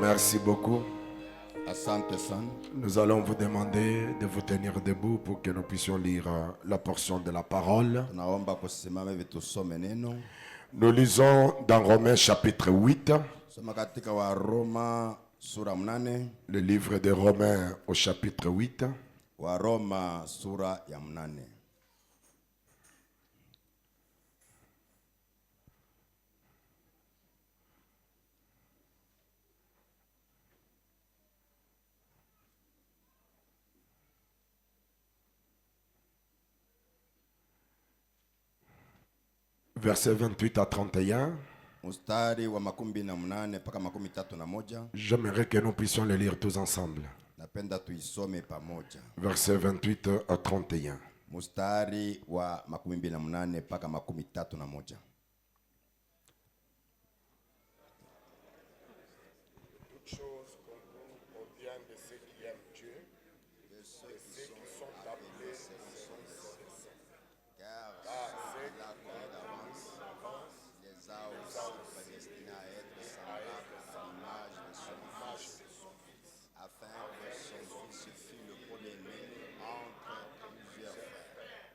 Merci beaucoup. Asante sana. Nous allons vous demander de vous tenir debout pour que nous puissions lire la portion de la parole. Tunaomba kusimama hivi tusome neno. Nous lisons dans Romains chapitre 8. Soma katika wa Roma sura 8. Le livre de Romains au chapitre 8. Wa Roma sura ya 8. Versets 28 à 31. Mstari wa 28 mpaka 31. J'aimerais que nous puissions les lire tous ensemble. Napenda tuisome pamoja. Versets 28 à 31. Mstari wa 28 mpaka 31. Toutes choses concourent au bien de ceux qui aiment Dieu, de ceux qui sont appelés selon ses desseins. Car ceux qui l'accordent d'avance, les a aussi prédestinés à être semblables à l'image de son Fils, afin que son Fils fût le premier-né entre plusieurs frères.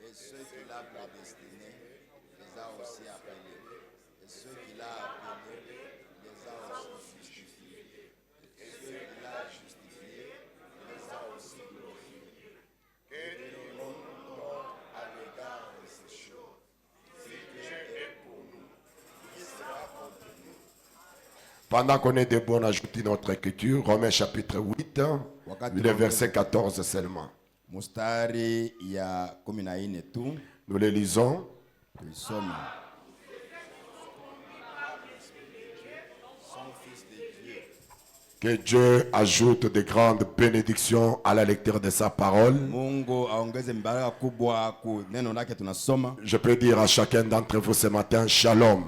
Et ceux qu'il a prédestinés, les a aussi appelés. Et ceux qu'il a appelés, les a aussi justifiés. Et ceux qu'il a justifiés, Pendant qu'on est debout, on ajoute notre écriture, Romains chapitre 8, le verset 14 seulement. Mustari ya 14 tu. Nous le lisons. Tuisome. Que Dieu ajoute de grandes bénédictions à la lecture de sa parole. Mungu aongeze mbaraka kubwa ku neno lake tunasoma. Je peux dire à chacun d'entre vous ce matin, shalom.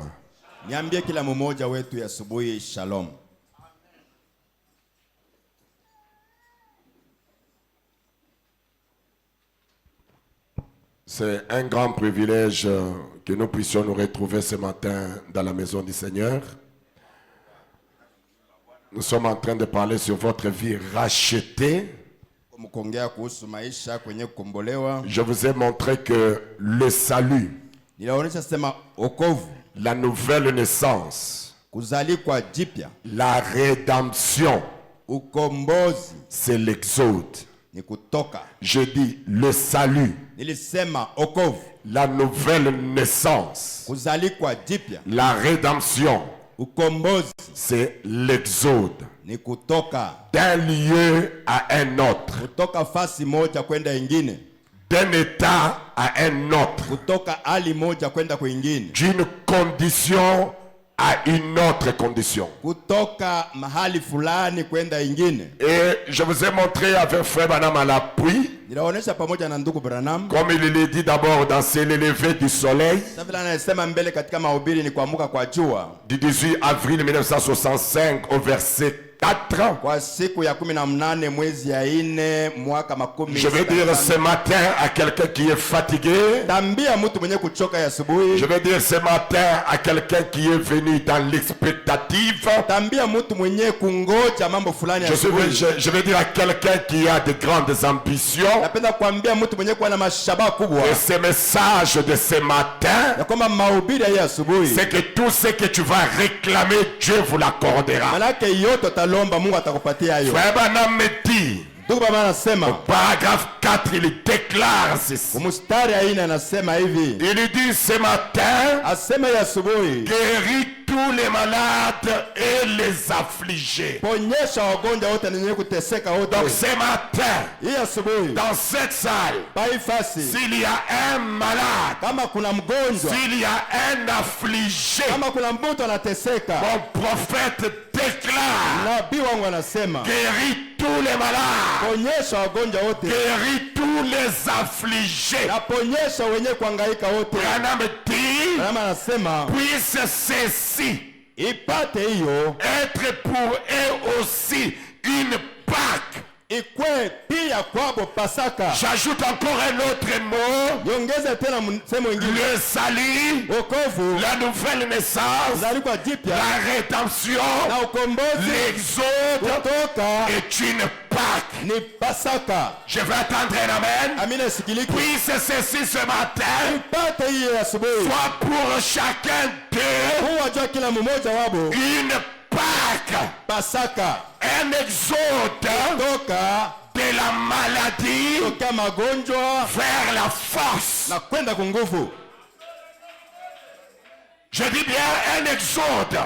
Niambie kila mmoja wetu ya asubuhi shalom. C'est un grand privilège que nous puissions nous retrouver ce matin dans la maison du Seigneur. Nous sommes en train de parler sur votre vie rachetée. Je vous ai montré que le salut, la nouvelle naissance, la rédemption, c'est l'exode. Je dis le salut, la nouvelle naissance, la rédemption, c'est l'exode d'un lieu à un autre, d'un état à un autre, d'une condition à une autre condition. Et je vous ai montré avec Frère Branham à l'appui, comme il l'a dit d'abord dans C'est le lever du soleil, du 18 avril 1965 au verset 4. Je vais dire ce matin à quelqu'un qui est fatigué. Je vais dire ce matin à quelqu'un qui est venu dans l'expectative. Je vais dire à quelqu'un qui a de grandes ambitions. Et ce message de ce matin, c'est que tout ce que tu vas réclamer, Dieu vous l'accordera. Frère Branham me dit, au paragraphe 4, il déclare ceci. Il dit ce matin, guéris tous les malades et les affligés. Donc ce matin, dans cette salle, s'il y a un malade, s'il y a un affligé, mon prophète déclare, guéris tous les malades, guéris tous les affligés. Branham dit, puisse ceci être pour eux aussi une Pâque. J'ajoute encore un autre mot, le salut, la nouvelle naissance, la rédemption, l'exode est une Pâque. Je vais attendre un amen. Puisse ceci ce matin soit pour chacun d'eux une Pâque, un exode de la maladie vers la force. Je dis bien un exode de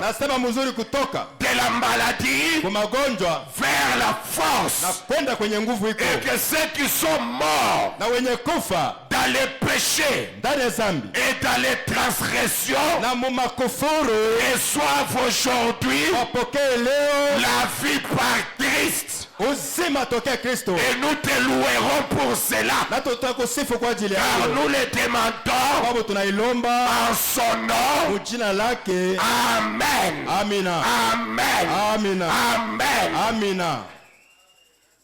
la maladie vers la force. Et que ceux qui sont morts dans les péchés et dans les transgressions reçoivent aujourd'hui la vie par Christ. Et nous te louerons pour cela, car nous le demandons en son nom. Amen. Amen. Amen.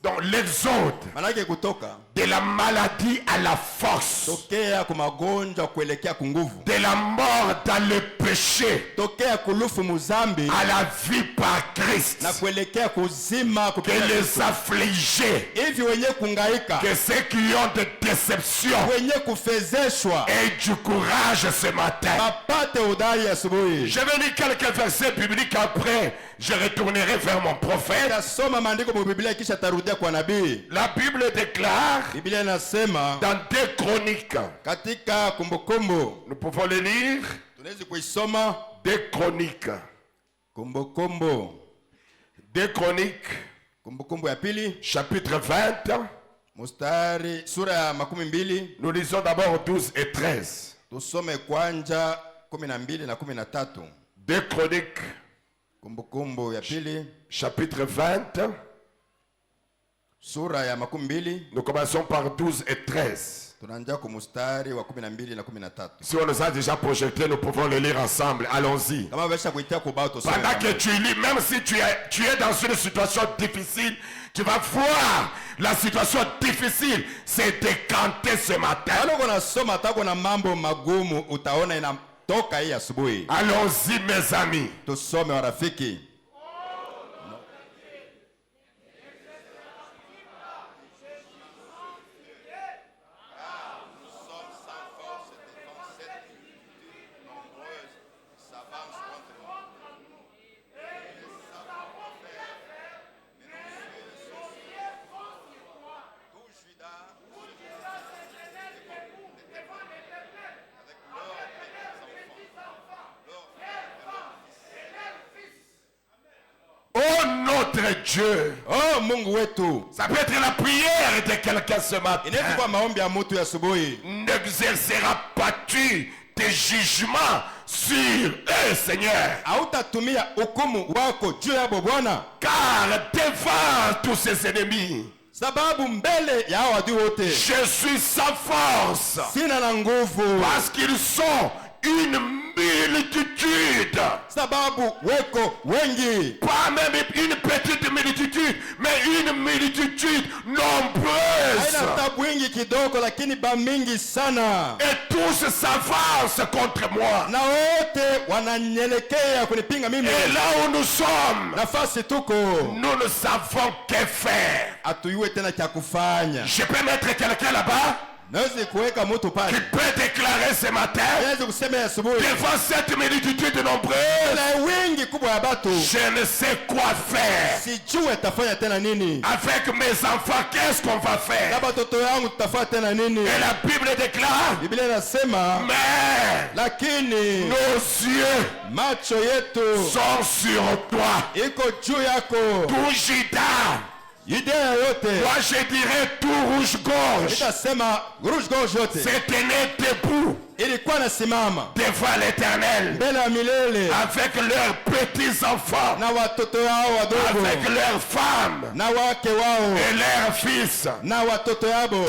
Donc l'exode de la maladie à la force, de la mort dans le péché à la vie par Christ, que les affligés, que ceux qui ont de déception aient du courage ce matin. Je vais lire quelques versets bibliques, après je retournerai vers mon prophète. La Bible déclare dans 2 Chroniques, nous pouvons le lire, 2 Chroniques Kumbukumbu. 2 Chroniques, Kumbukumbu ya pili. chapitre 20. Mustari sura ya 12. Nous lisons d'abord 12 et 13. Tusome kwanja 12 na 13. 2 Chroniques, Kumbukumbu ya pili. chapitre 20. Sura ya 12. Nous commençons par 12 et 13. Tunaanza kwa mstari wa 12 na 13. Si on nous a déjà projeté, nous pouvons le lire ensemble. Allons-y. Kama besha kuitia kubao tusome. Pendant que tu lis, même si tu es dans une situation difficile, tu vas voir la situation difficile s'est décantée ce matin. Wale kuna soma tako na mambo magumu utaona inatoka hii asubuhi. Allons-y mes amis. Tusome warafiki. Oh notre Dieu. Oh Mungu wetu. Ça peut être la prière de quelqu'un ce matin. Inaweza kuwa maombi ya mtu ya asubuhi. N'exercera pas-tu tes jugements sur eux, Seigneur? Hautatumia hukumu wako juu yao Bwana. Car devant tous ses ennemis, Sababu mbele ya hao adui wote. je suis sans force. Sina na nguvu. Parce qu'ils sont une multitude. Sababu weko wengi. Pas même une petite multitude, mais une multitude nombreuse. Haina tabu wingi kidogo lakini ba mingi sana. Et tous s'avancent contre moi. Na wote wananyelekea kunipinga mimi. Et là où nous sommes, Nafasi tuko. nous ne savons que faire. Atuyue tena cha kufanya. Je peux mettre quelqu'un là-bas Naweza kuweka mtu qui pale. peut déclarer ce matin Naweza kusema asubuhi. devant cette multitude nombreuse, Na wingi kubwa ya batu. je ne sais quoi faire. Sijue tafanya tena nini. Avec mes enfants, qu'est-ce qu'on va Na faire? batoto yangu tutafanya tena nini? Et la Bible déclare, Biblia inasema mais lakini nos yeux macho yetu sont sur toi. iko juu yako. Tout Juda, Idea yote. moi je dirais tout rouge-gorge, Itasema rouge gorge yote. s'est tenu debout Ilikuwa nasimama devant l'Éternel mbele ya milele avec leurs petits-enfants, na watoto yao wadogo avec leurs femmes na wake wao et leurs fils, na watoto yabo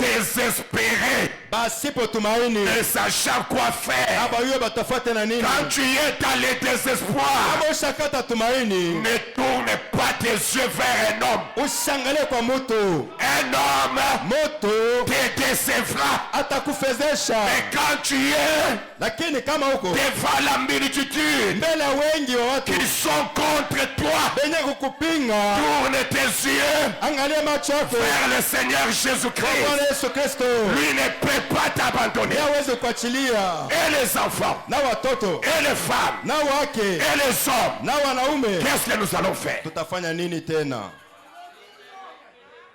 désespérés, basipo tumaini. ne sachant quoi faire. Abayuwe batafuate na nini? Quand tu es dans le désespoir, Kama ushakata tumaini, ne tourne pas tes yeux vers un homme. usiangalie kwa mtu. Un homme Moto te décevra. atakufezesha. Mais quand tu es Lakini kama huko devant la multitude mbele ya wengi wa watu qui sont contre toi, benye kukupinga, tourne tes yeux angalia macho yako vers le Seigneur Bwana Jésus-Christ. Yesu Kristo. Lui ne peut pas t'abandonner. Yeye hawezi kuachilia. Et les enfants, Na watoto et les femmes, na wake et les hommes, na wanaume, qu'est-ce que nous allons faire? tutafanya nini tena?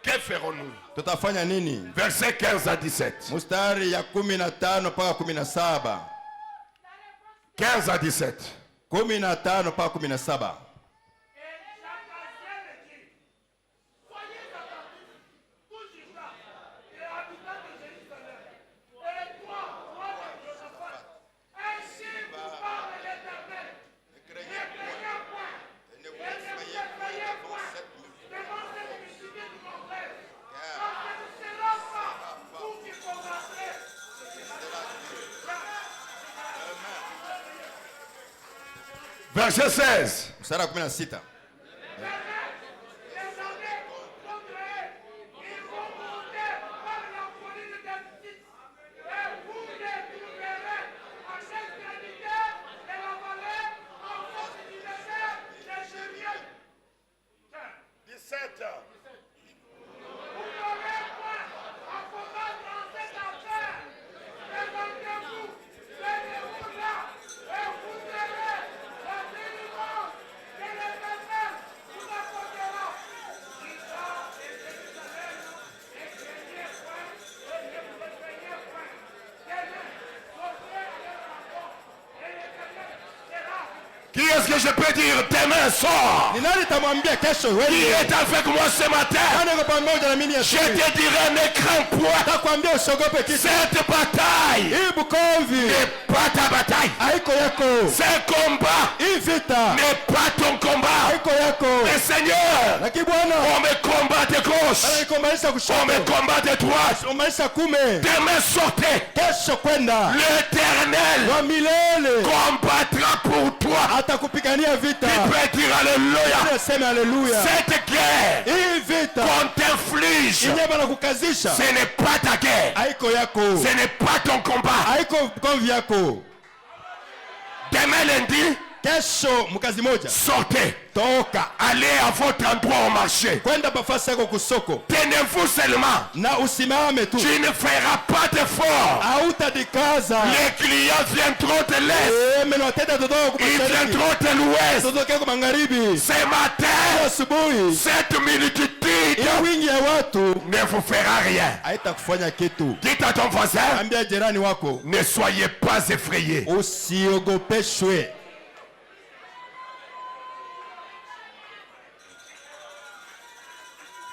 Que ferons-nous? Tutafanya nini? Versets 15 à 17. Mstari ya 15 mpaka 17. 15 à 17. 15 mpaka 17. Verset 16. Mstari wa 16. Qui est-ce que je peux dire demain sort? Ni nani tamwambia kesho wewe? Qui est avec moi ce matin? Nani yuko pamoja na mimi Je asubuhi? te dirai, ne crains point. Takwambia usiogope kitu. Cette bataille Hii bukomvi n'est pas ta bataille. haiko yako. Ce combat Hii vita n'est pas ton combat. haiko yako. Mais Seigneur, Lakini Bwana on me combat de gauche, anaikombalisha on me kushoto. combat de droite. Umaisha kume. Demain sortez. Kesho kwenda. L'Éternel Wa milele combattra pour toi. atakupigania vita. Tu peux dire alléluia. Nasema haleluya. Cette guerre Hii vita qu'on t'inflige, yenyewe banakukazisha ce n'est pas ta guerre. haiko yako. Ce n'est pas ton combat. Haiko bukomvi yako. Demain lundi, Kesho mkazi moja. sortez. Toka. Allez à votre endroit au marché. Kwenda pafasi yako kusoko. Tenez-vous seulement. Na usimame tu. Tu ne feras pas d'effort. Hautadikaza. Les clients viendront te l'est. Meno watenda dodogo Ils kumashariki. viendront te l'ouest. Totokea kwa magharibi. Ce matin, Asubuhi. cette multitude Hii wingi ya watu ne vous fera rien. haitakufanya kitu. Dites à ton voisin, Ambia jirani wako. ne soyez pas effrayés. Usiogopeshwe.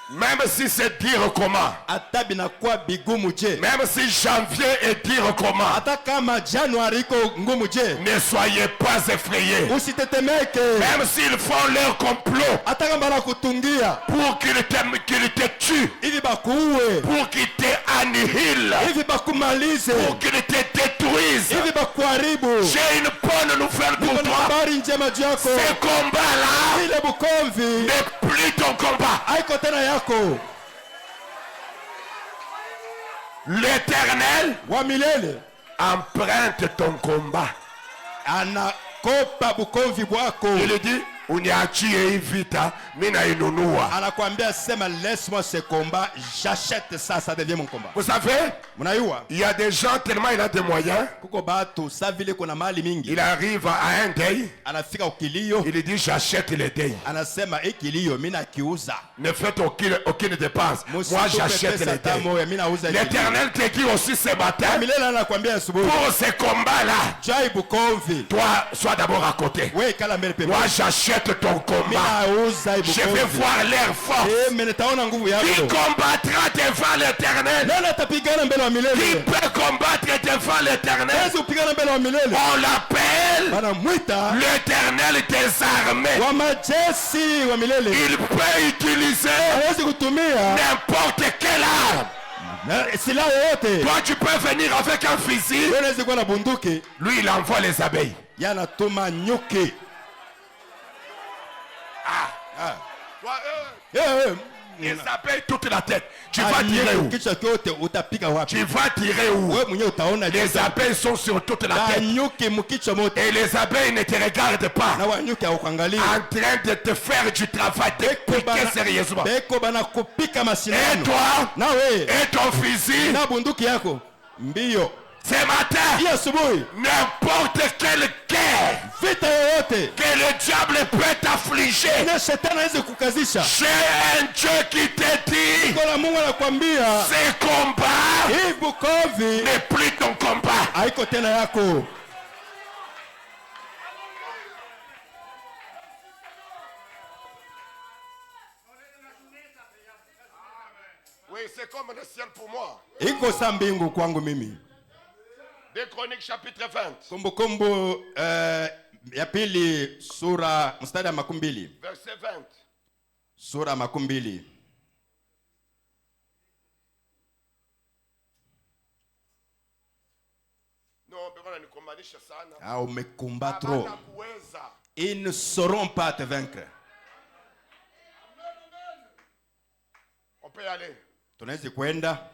Même si c'est dire comment. Hata binakuwa bigumu je. Même si janvier est dire comment. Hata kama Januari iko ngumu je. Ne soyez pas effrayés. Usitetemeke. Même s'ils font leur complot Hata kama banakutungia. pour qu'ils te tuent, Hivi bakuue. pour qu'ils t'annihilent, Hivi bakumalize. pour qu'ils te détruisent. Hivi bakuharibu. J'ai une bonne nouvelle pour Niko na toi. habari njema juu yako. Ce combat-là Ile bukomvi n'est plus ton combat. haiko tena yako. L'Éternel Wa milele emprunte ton combat. anakopa bukomvi bwako. Il dit, uniachie hii vita, mimi nainunua. Anakuambia sema laisse-moi ce combat, j'achète ça, ça devient mon combat. Vous savez, Mnaiwa il y a des gens tellement il a des moyens, kuko batu sa vile kuna mali mingi. il arrive à un deuil, Anafika ukilio, il dit j'achète le deuil. anasema kilio mimi nakiuza. Ne faites aucune dépense. Moi j'achète le deuil. Mimi nauza. L'Éternel te dit aussi ce matin, Milele anakuambia asubuhi. pour ce combat-là, Jai bukomvi. toi sois d'abord à côté. Wewe kala mbele pepe. Moi j'achète ton combat. Mimi nauza Je vais bukomvi. voir leur force. Mimi nitaona nguvu Qui yako. combattra devant l'Éternel? Nani atapigana mbele wa Qui milele? peut combattre devant l'Éternel? Hawezi kupigana mbele wa milele. On l'appelle Banamwita l'Éternel des armées. wa majeshi wa milele. Il peut utiliser Hawezi kutumia n'importe quelle arme. silaha yoyote. Toi tu peux venir avec un fusil. Wewe unaweza kuwa na bunduki, Lui il envoie les abeilles. yanatuma nyuki. Les abeilles toute la tête. Tu vas tirer où? Kichwa kyote utapika wapi? Tu vas tirer où? Wewe mwenyewe utaona Les abeilles sont sur toute la na tête. nyuki mkichwa mote. Et les abeilles ne te regardent pas. Na wanyuki haukuangalia. En train de te faire du travail, de piquer sérieusement. Beko bana kupika Et masindano. toi, Na wewe et ton fusil, na bunduki yako mbio. ce matin, Hii asubuhi n'importe quelle guerre vita yoyote que le diable peut t'affliger, na shetani aweze kukazisha. j'ai un Dieu qui te dit, Kwa Mungu anakuambia ce combat hii bukovi n'est plus ton combat. haiko tena yako. Oui, c'est comme le ciel pour moi. Iko sa mbingu kwangu mimi. 2 Chroniques chapitre 20, Kumbukumbu ya pili sura mstari wa 20. verset 20. Sura 20. Non, bwana nikumanisha sana. Ah, umekumba trop. Hapana kuweza. Ils ne sauront pas te vaincre. On peut y aller. Tunaweza kwenda.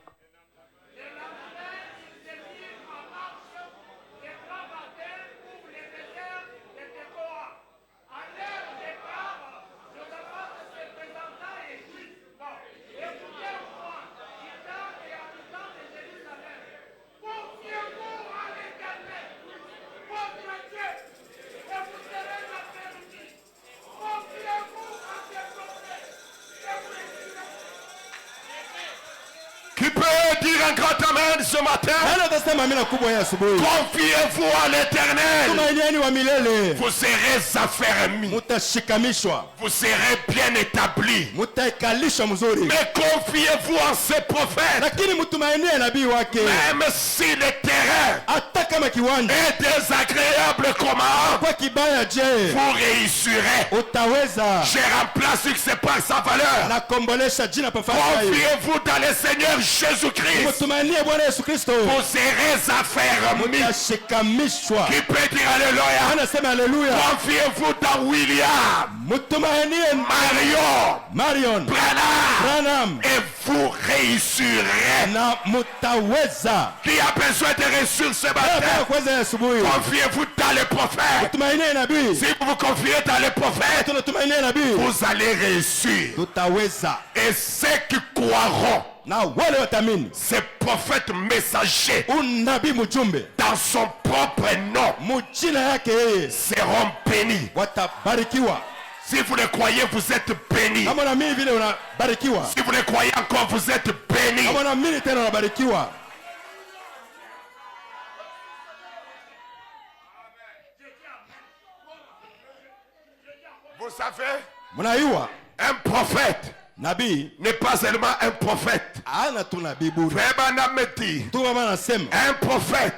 Qui peux dire un grand amen ce matin? Confiez-vous à l'Éternel. Vous serez affermis. Vous serez bien établis. Mais confiez-vous en ces prophètes. Même si le terrain est désagréable comment, vous réussirez. Je remplace ce qui c'est pas sa valeur. Confiez-vous dans le Seigneur Jésus-Christ. Vous serez affermis. Qui peut dire alléluia? Confiez-vous dans William, Marion, Branham, et vous réussirez. Qui a besoin de réussir ce matin? Confiez-vous dans les prophètes. Si vous vous confiez dans les prophètes, vous allez réussir. Et ceux qui croiront, ces prophètes messagers dans son propre nom seront bénis. Si vous le croyez, vous êtes bénis. Si vous le croyez encore, vous êtes bénis. Vous savez, un prophète n'est pas seulement un prophète. Un prophète,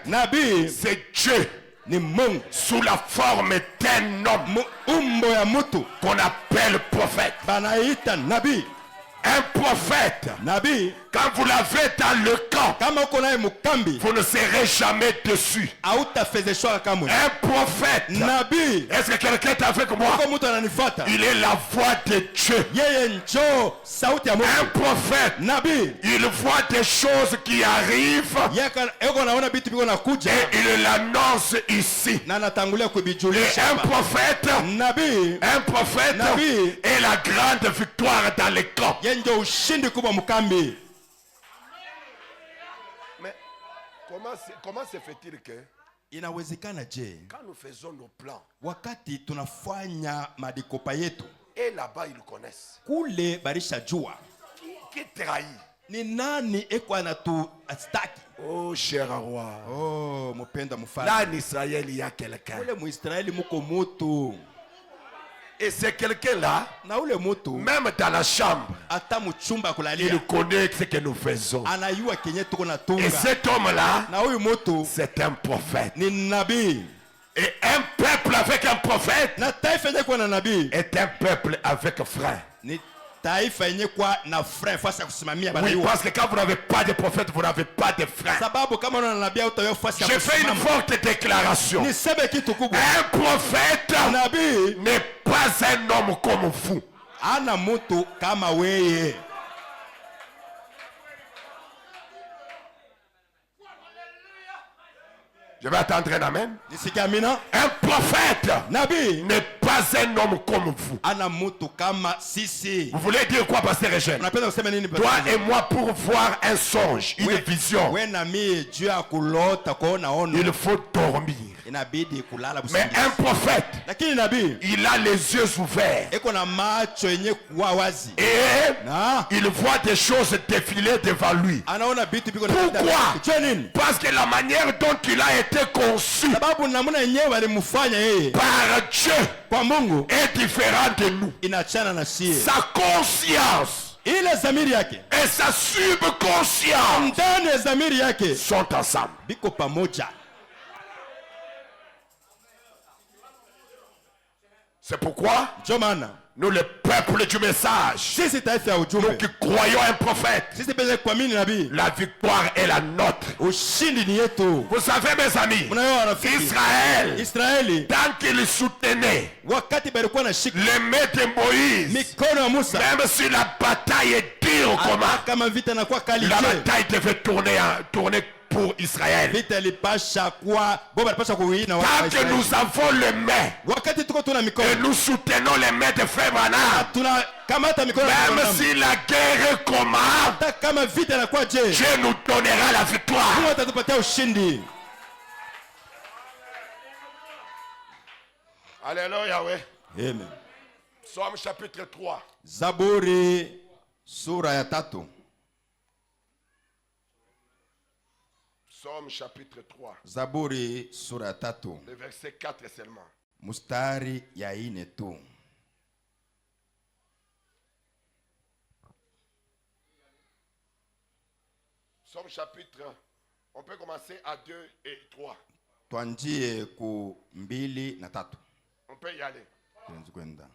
c'est Dieu sous la forme d'un homme qu'on appelle prophète. Un prophète, quand vous l'avez dans le camp, vous ne serez jamais dessus. Un prophète, est-ce que quelqu'un est avec moi? Il est la voix de Dieu. Un prophète, il voit des choses qui arrivent et il l'annonce ici. Et un prophète est la grande victoire dans les camps. Mais comment se fait-il que quand nous faisons nos plans et là-bas ils connaissent qui trahit? Oh cher roi, là en Israël il y a quelqu'un. Et c'est quelqu'un-là, même dans la chambre, il connaît ce que nous faisons. Et cet homme-là, c'est un prophète. Et un peuple avec un prophète est un peuple avec frère. Oui, parce que quand vous n'avez pas de prophète, vous n'avez pas de frère. Je fais une forte déclaration. Un prophète n'est pas un homme comme vous. Je vais attendre un amen. Un prophète n'est pas un homme comme vous. Vous voulez dire quoi, pasteur Eugène? Toi et moi, pour voir un songe, une vision, il faut dormir. Mais un prophète, il a les yeux ouverts et il voit des choses défiler devant lui. Pourquoi? Parce que la manière dont il a été conçu par Dieu est différente de nous. Sa conscience et sa subconscience sont ensemble. C'est pourquoi nous, le peuple du message, nous qui croyons un prophète, la victoire est la nôtre. Vous savez, mes amis, Israël, tant qu'il soutenait les mains de Moïse, même si la bataille est dure, comment la bataille devait tourner pour Israël. Tant que nous avons les mains et nous soutenons les mains de frère Branham, même si la guerre commence, Dieu nous donnera la victoire. Alléluia, oui. Amen. Psaume chapitre 3. Zaburi sura ya 3. Psaume chapitre 3. Zaburi sura ya 3. Le verset 4 seulement. Mustari ya 4 tu. Psaume chapitre, on peut commencer à 2 et 3. Tuanjie ku 2 na 3. On peut y aller. Tuanze kwenda.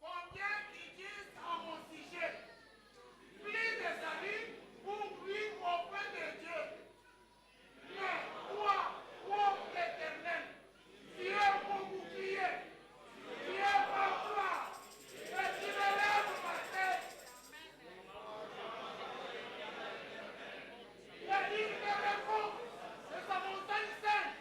Combien qui disent à mon sujet, plie des amis pour lui auprès de Dieu. Mais toi, ô Éternel, tu es mon bouclier, tu es ma gloire, et tu me lèves ma tête. Et il me répond, c'est sa montagne sainte.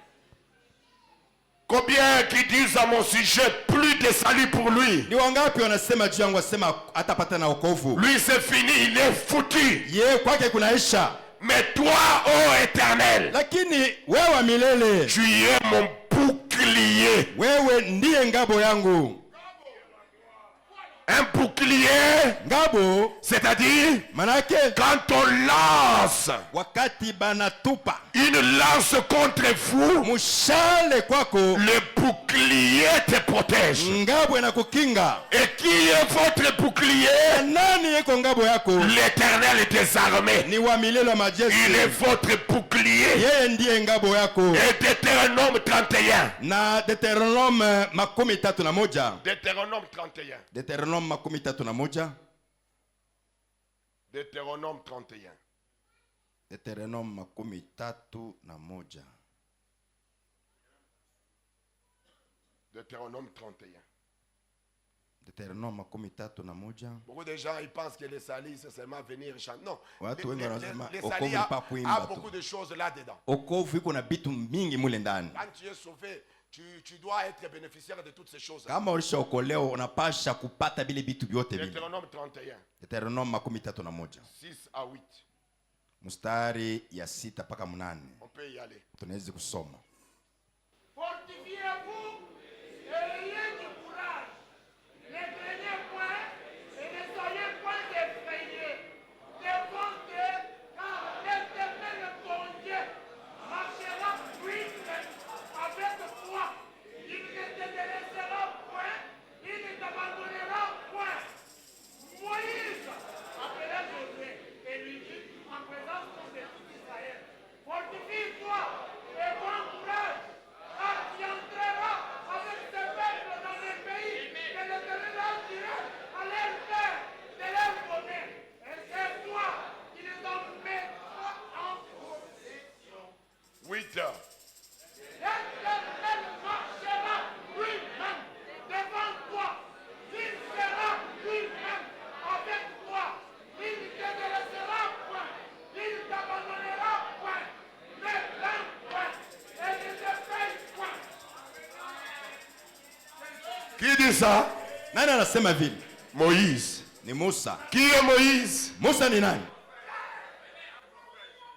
Combien qui disent à mon sujet plus de salut pour lui? Ni wangapi wanasema juu yangu wasema atapata na wokovu? Lui c'est fini, il est foutu. Ye kwake kunaisha. Mais toi, ô Éternel, Lakini wewe milele, tu es mon bouclier. wewe ndiye ngabo yangu. Un bouclier, Ngabo c'est-à-dire manake quand on lance wakati banatupa une lance contre vous, mushale kwako, le bouclier te protège. ngabo inakukinga. Et qui est votre bouclier? Nani yeko ngabo yako? L'Éternel des armées. Ni wa milele wa Il est majeshi. votre bouclier. Yeye ndiye ngabo yako. Et Deutéronome 31. Na Deuteronome 31. Deutéronome 31. Deuteronome 31. Deutéronome 31. Deuteronome 31. Deutéronome 31. Deuteronome 31. Beaucoup de gens ils pensent que les salis c'est seulement venir chanter. Non. Watu wengi wanasema Les wokovu salis ni pa a kuimba tu. beaucoup de choses là-dedans. Wokovu iko na vitu mingi mule ndani. Quand tu es sauvé, tu dois être bénéficiaire de toutes ces choses. Kama ulishaokolewa unapasha kupata vile vitu vyote vile. Deutéronome 31. Deuteronome 31. 6 à 8. Mustari ya 6 mpaka 8. On peut y aller. Tunaweza kusoma. Fortifiez-vous et ayez du courage. Ne craignez point et ne soyez point effrayés. Devant Dieu, car l'Éternel ton Dieu marchera lui-même avec toi. Il ne te délaissera point, il ne t'abandonnera point. Moïse appela Josué et lui dit en présence de tout Israël, fortifie-toi et bon courage. Car tu entreras avec ce peuple dans le pays que l'Éternel a juré à leur père de leur donner. Et c'est toi qui les en mettras en possession. 8 heures. L'Éternel marchera lui-même devant toi. Il sera lui-même avec toi. Il ne te délaissera point. Il ne t'abandonnera point. Ne plains point. Et ne te paye point. Qui dit ça? Nani anasema vile? Moïse. Ni Musa. Qui est Moïse? Musa ni nani?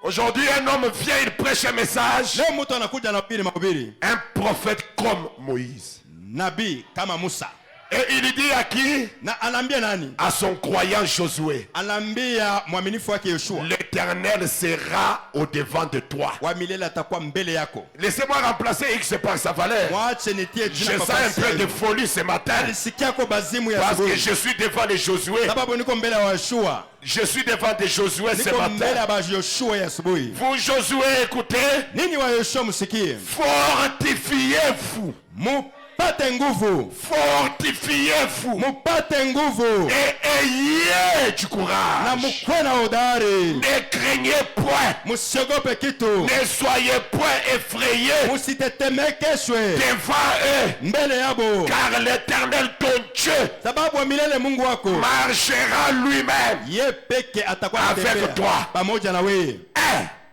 Aujourd'hui, un homme vient, il prêche un message. Leo mtu anakuja na mahubiri. Un prophète comme Moïse. Nabii kama Musa. Et il dit à qui? Na anaambia nani? À son croyant Josué. Anaambia mwaminifu wake Yoshua. L'Éternel sera au devant de toi. Wa milele atakuwa mbele yako. Laissez-moi remplacer X par sa valeur. Mwache nitie Je jina sens un peu de folie ce matin. Alisikia kwa bazimu ya Parce que asubuhi. je suis devant les Josué. Sababu niko mbele ya Yoshua. Je suis devant des Josué ce Niko mbele matin. ya ba Yoshua ya asubuhi. Vous Josué, écoutez. Nini wa Yoshua msikie? Fortifiez-vous. Mupate nguvu. Fortifiez-vous. Mupate nguvu. Et ayez du Na courage. mukwe na hodari. Ne craignez point. Musiogope kitu. Ne soyez point effrayés Musitetemekeshwe devant eux. mbele yabo. Car l'Éternel ton Dieu Sababu wa milele Mungu wako marchera lui-même ye peke atakuwa avec anatembea toi. pamoja na wewe.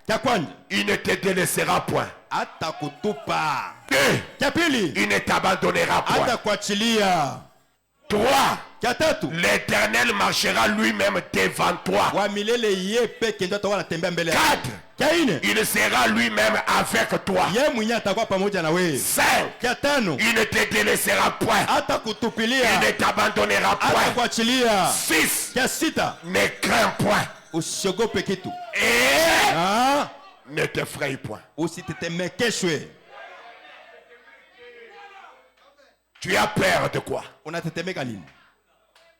Cha kwanza Il ne te délaissera point. atakutupa. 2. Cha pili Il ne t'abandonnera point. atakuachilia. 3. Cha tatu L'Éternel marchera lui-même devant toi. wa milele ye peke ndio atakuwa anatembea mbele yako. 4. Cha nne Il sera lui-même avec toi. ye mwenyewe atakuwa pamoja na wewe. 5. Cha tano Il ne te délaissera point. Il atakutupilia, ne t'abandonnera point. atakuachilia. 6. Cha sita Ne crains point. usiogope kitu. Et ne t'effraie point. Usitetemekeshwe. Tu as peur de quoi? Unatetemeka nini?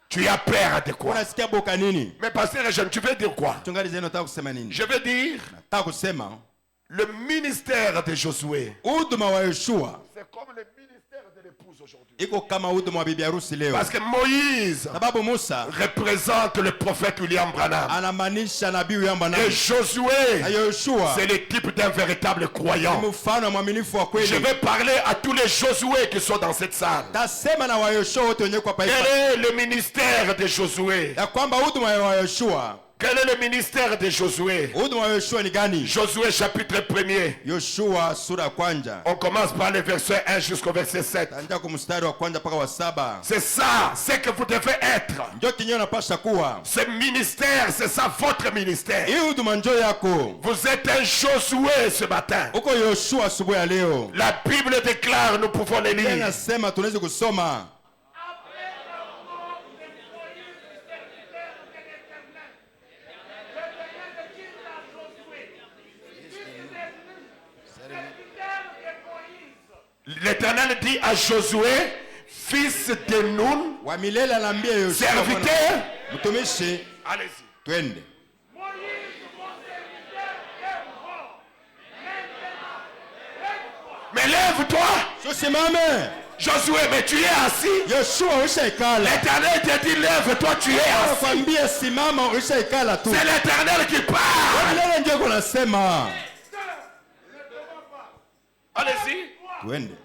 Tu as peur de quoi? Unasikia boka nini? Mais pasteur Eugène, tu veux dire quoi? Mchungaji zenu nataka kusema nini? Je veux dire Nataka kusema le ministère de Josué. huduma wa Yoshua C'est comme le ministère de l'épouse aujourd'hui. iko kama huduma wa bibi harusi leo. Parce que Moïse Sababu Musa représente le prophète William Branham. anamaanisha nabii William Branham. Et Josué, Na Yoshua c'est l'équipe d'un véritable croyant. ni mfano wa mwaminifu wa Je kweli. vais parler à tous les Josué qui sont dans cette salle. Tasema na wa Yoshua wote wenye kwa Quel paipa est le ministère de Josué? ya kwamba huduma wa Yoshua, Quel est le ministère de Josué? huduma wa Yoshua ni gani? Josué chapitre 1er. Yoshua sura ya kwanza On commence par le verset 1 jusqu'au verset 7. tanja kwa mstari wa kwanza mpaka wa 7. C'est ça, c'est que vous devez être. Ndio kinyo napasha kuwa. Ce ministère, c'est ça votre ministère. Hii huduma njo yako. Vous êtes un Josué ce matin. Uko Yoshua asubuhi ya leo. La Bible déclare, nous pouvons le lire. Nasema tunaweza kusoma Après la mort de Moïse, serviteur de l'Éternel, l'Éternel dit à Josué, serviteur de Moïse, L'Éternel dit à Josué, fils de Nun, wa milele anaambia Yoshua serviteur. mtumishi, Allez-y. twende. Moïse, mon serviteur, est mort. Maintenant, lève-toi. Mais lève-toi, Tusimame. Josué, mais tu es assis. Yoshua ushaikala. L'Éternel te dit, lève-toi, tu es assis. Nakwambia simama, ushaikala tu. C'est l'Éternel qui parle. Milele ndio kunasema. Allez-y. Twende.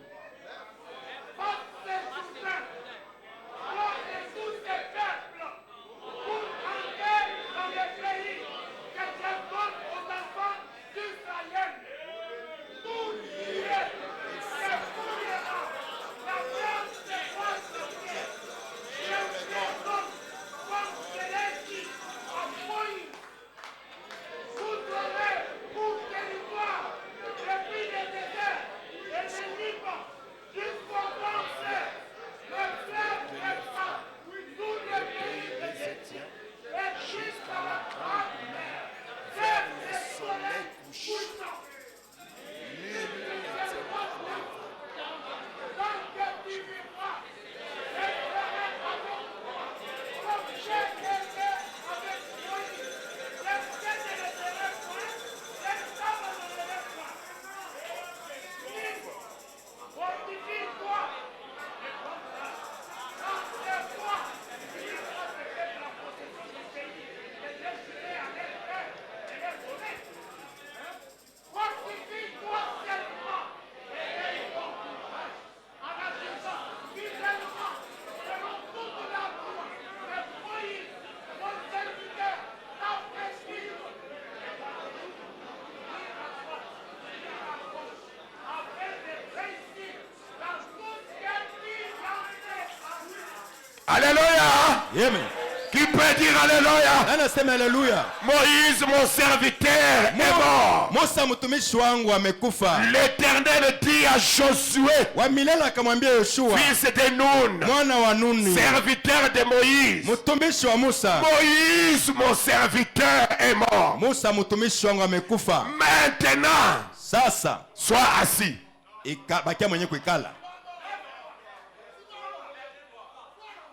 Porte tes soutiens. Porte tous tes peuples. Pour entrer dans le pays que je donne aux enfants d'Israël. Tout lié. Se fouillera. La place des rois de pied. Je vous donne comme je l'ai dit à Moïse. Vous aurez pour territoire depuis le désert et le Liban jusqu'au Grand Fleuve, le fleuve Euphrates, tout le pays égyptien et jusqu'à la grande mer, vers le soleil couchant. Tant que tu vivras, je ferai avec toi comme j'ai été avec Moïse. Je ne te laisserai point, je ne t'abandonnerai point. Libre, fortifie-toi, lance-toi, libre peut-être la possession du pays, et je serai à leur frère et les donner. Fortifie-toi seulement, et aie bon courage, en agissant fidèlement, selon toute la loi que Moïse, mon serviteur, t'a prescrite. Afin de réussir dans tout ce que tu as fait. Alléluia. Amen. Qui peut dire Alléluia? Anasema haleluya. Moïse, mon serviteur, est mort. Musa mtumishi wangu amekufa. L'Éternel dit à Josué, Wa milele akamwambia Yoshua, fils de Nun, mwana wa Nuni, serviteur de Moïse. mtumishi wa Musa. Moïse, mon serviteur, est mort. Musa mtumishi wangu amekufa. Maintenant, Sasa sois assis. bakia mwenye kuikala.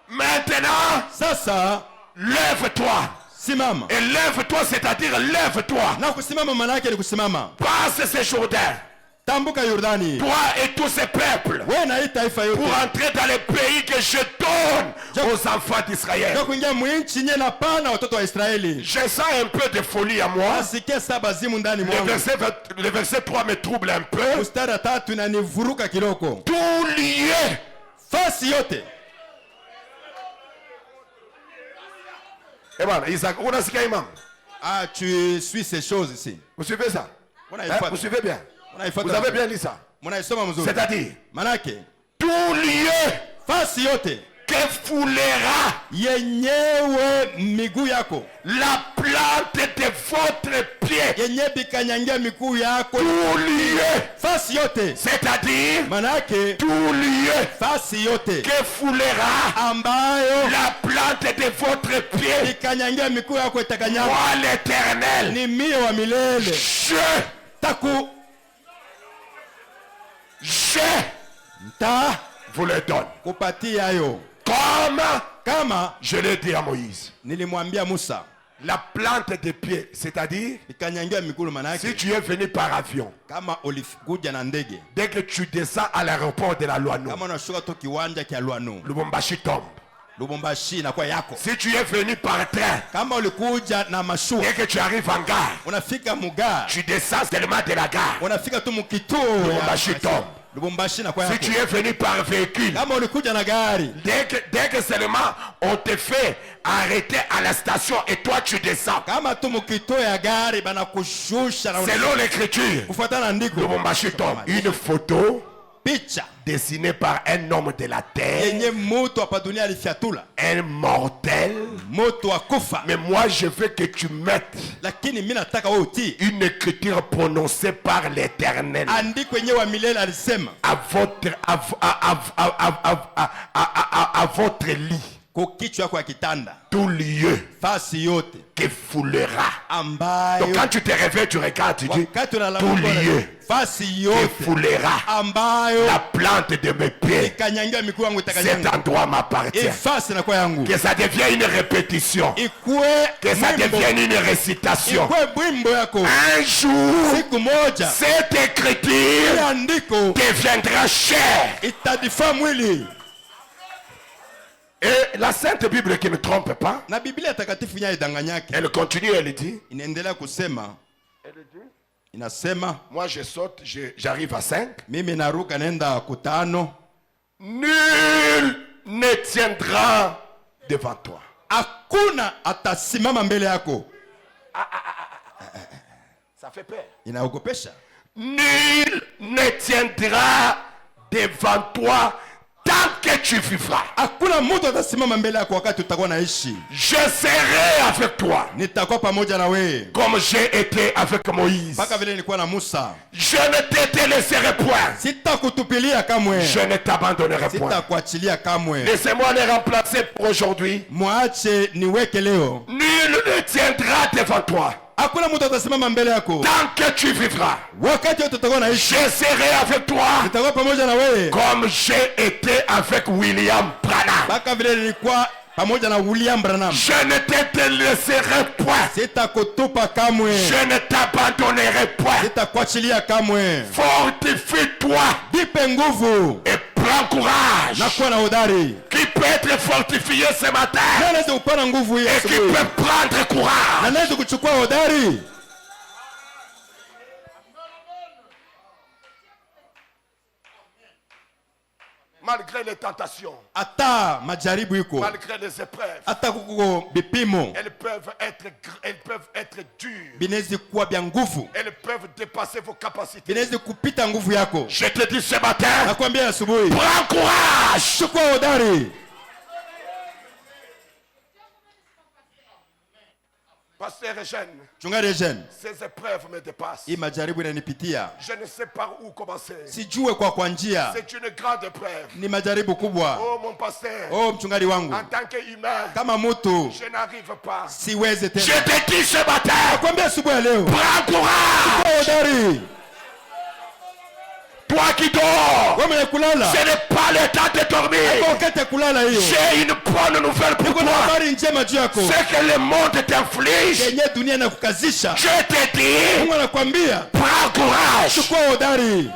Maintenant, Sasa lève-toi. simama. Et lève-toi, c'est-à-dire lève-toi. Na kusimama maana yake ni kusimama. Passe ce Jourdain. Tambuka Yordani. Toi et tous ces peuples. Wewe na hii taifa yote. Pour entrer dans le pays que je donne aux enfants d'Israël. Ndio kuingia mwinchi nye na pana watoto wa Israeli. Je sens un peu de folie à moi. Asikia saba zimu ndani Le mwangu. verset 3 me trouble un peu. Mstari wa 3 inanivuruka kiloko. Tout lié. Fasi yote. Eh ben, Isaac, on a ce qu'il y a, imam. Ah, tu suis ces choses ici. Vous suivez ça? Mbona Hein? ifuata? Vous suivez bien? Mbona ifuata? Vous avez bien dit ça? Mbona isoma mzuri? C'est-à-dire, Manake tout lié fasi yote que foulera yenyewe miguu yako, la plante de votre pied, yenye bikanyangia miguu yako tout lieu, fasi yote, c'est-à-dire manake tout lieu fasi yote que foulera ambayo la plante de votre pied, bikanyangia miguu yako itakanyanga. moi l'Éternel, Ni mie wa milele je nta vous le donne. kupatia yo, kama Je l'ai dit à Moïse. nilimwambia Musa. La plante de pied, c'est-à-dire Bikanyangia miguu manake si tu es venu par avion, kama ulikuja na ndege, dès que tu descends à l'aéroport de la Loano, kama unashuka tu kiwanja kia Luano, Lubumbashi tombe. Lubumbashi inakuwa yako. Si tu es venu par train, Kama ulikuja na mashua, dès que tu arrives en gare, unafika Mugar, tu descends seulement de la gare. unafika tu mkituo Lubumbashi tombe. Lubumbashi inakuwa Si yako. tu es venu par véhicule, Kama ulikuja na gari, dès que seulement on te fait arrêter à la station et toi tu descends, kama tu mkituo ya gari bana kushusha na selon l'écriture, kufuatana na ndiko, Lubumbashi tombe. Une photo picha dessinée par un homme de la terre, yenye moto hapa dunia alifiatula, un mortel. moto wa kufa. Mais moi je veux que tu mettes Lakini mimi nataka wewe utii une écriture prononcée par l'Éternel andiko yenyewe wa milele alisema à votre lit, kwa kichwa yako ya kitanda, tout lieu fasi yote que foulera. ambayo Donc quand tu te réveilles, tu regardes, tu dis wakati tout unalamuka lieu fasi que yote foulera ambayo la plante de mes pieds. ikanyangia miguu yangu Cet itakanyanga. endroit m'appartient. Fasi inakuwa yangu, Que ça devienne une répétition. ikuwe Que ça mwimbo, devienne une récitation. ikuwe mwimbo yako. Un jour, Siku moja cette ile écriture andiko deviendra chair. itadifaa mwili. Et la Sainte Bible qui ne trompe pas, Na Biblia takatifu nya idanganyake, elle continue, elle dit, inaendelea kusema, inasema moi je saute, j'arrive à 5. mimi naruka nenda kutano, Nul ne tiendra devant toi. hakuna atasimama mbele yako. Ça fait peur. Inaogopesha. Nul ne tiendra devant toi tant que tu vivras. Hakuna mtu atasimama mbele yako wakati utakuwa naishi. Je serai avec toi Nitakuwa pamoja na wewe comme j'ai été avec Moïse. mpaka vile nilikuwa na Musa. Je ne te délaisserai point. Sitakutupilia kamwe, Je ne t'abandonnerai point. sitakuachilia kamwe. Laissez-moi les remplacer pour aujourd'hui. Mwache niweke leo. Nul ne tiendra devant toi Hakuna mtu atasimama mbele yako tant que tu vivras. wakati wote utakuwa naishi. Je serai avec toi Nitakuwa pamoja na wewe comme j'ai été avec William Branham. mpaka vile nilikuwa pamoja na William Branham. Je ne te délaisserai point. Sitakutupa kamwe, Je ne t'abandonnerai point. sitakuachilia kamwe. Fortifie-toi Dipe nguvu et prends courage. na kuwa na udari. Qui peut être fortifié ce matin Naweza kupata nguvu hii et qui asubuhi, peut prendre na courage. naweza kuchukua udari. Malgré les tentations, Hata majaribu iko, malgré les épreuves, hata kuko bipimo elles peuvent être dures. binaweza kuwa bya nguvu, Elles peuvent dépasser vos capacités. binaweza kupita nguvu yako. Je te dis ce matin, Nakwambia asubuhi, prends courage. chukua udari. Pasteur Eugène, Chungaji Eugene, ces épreuves me dépassent. hii majaribu inanipitia, Je ne sais par où commencer. sijue kwa njia. C'est une grande épreuve. Ni majaribu kubwa. Oh mon pasteur, Oh mchungaji wangu, en tant qu'humain, kama mtu je n'arrive pas. siwezi Je tena. te dis ce matin, Nakwambia asubuhi ya leo, prends courage. chukua udari. Toi qui dors, Wewe mwenye kulala, ce n'est pas le temps de dormir. kwa wakati ya kulala hiyo, J'ai une bonne nouvelle pour niko na toi. habari njema juu yako. Ce que le monde t'inflige, Yenye dunia inakukazisha, je te dis, Mungu anakuambia prends courage. chukua udari.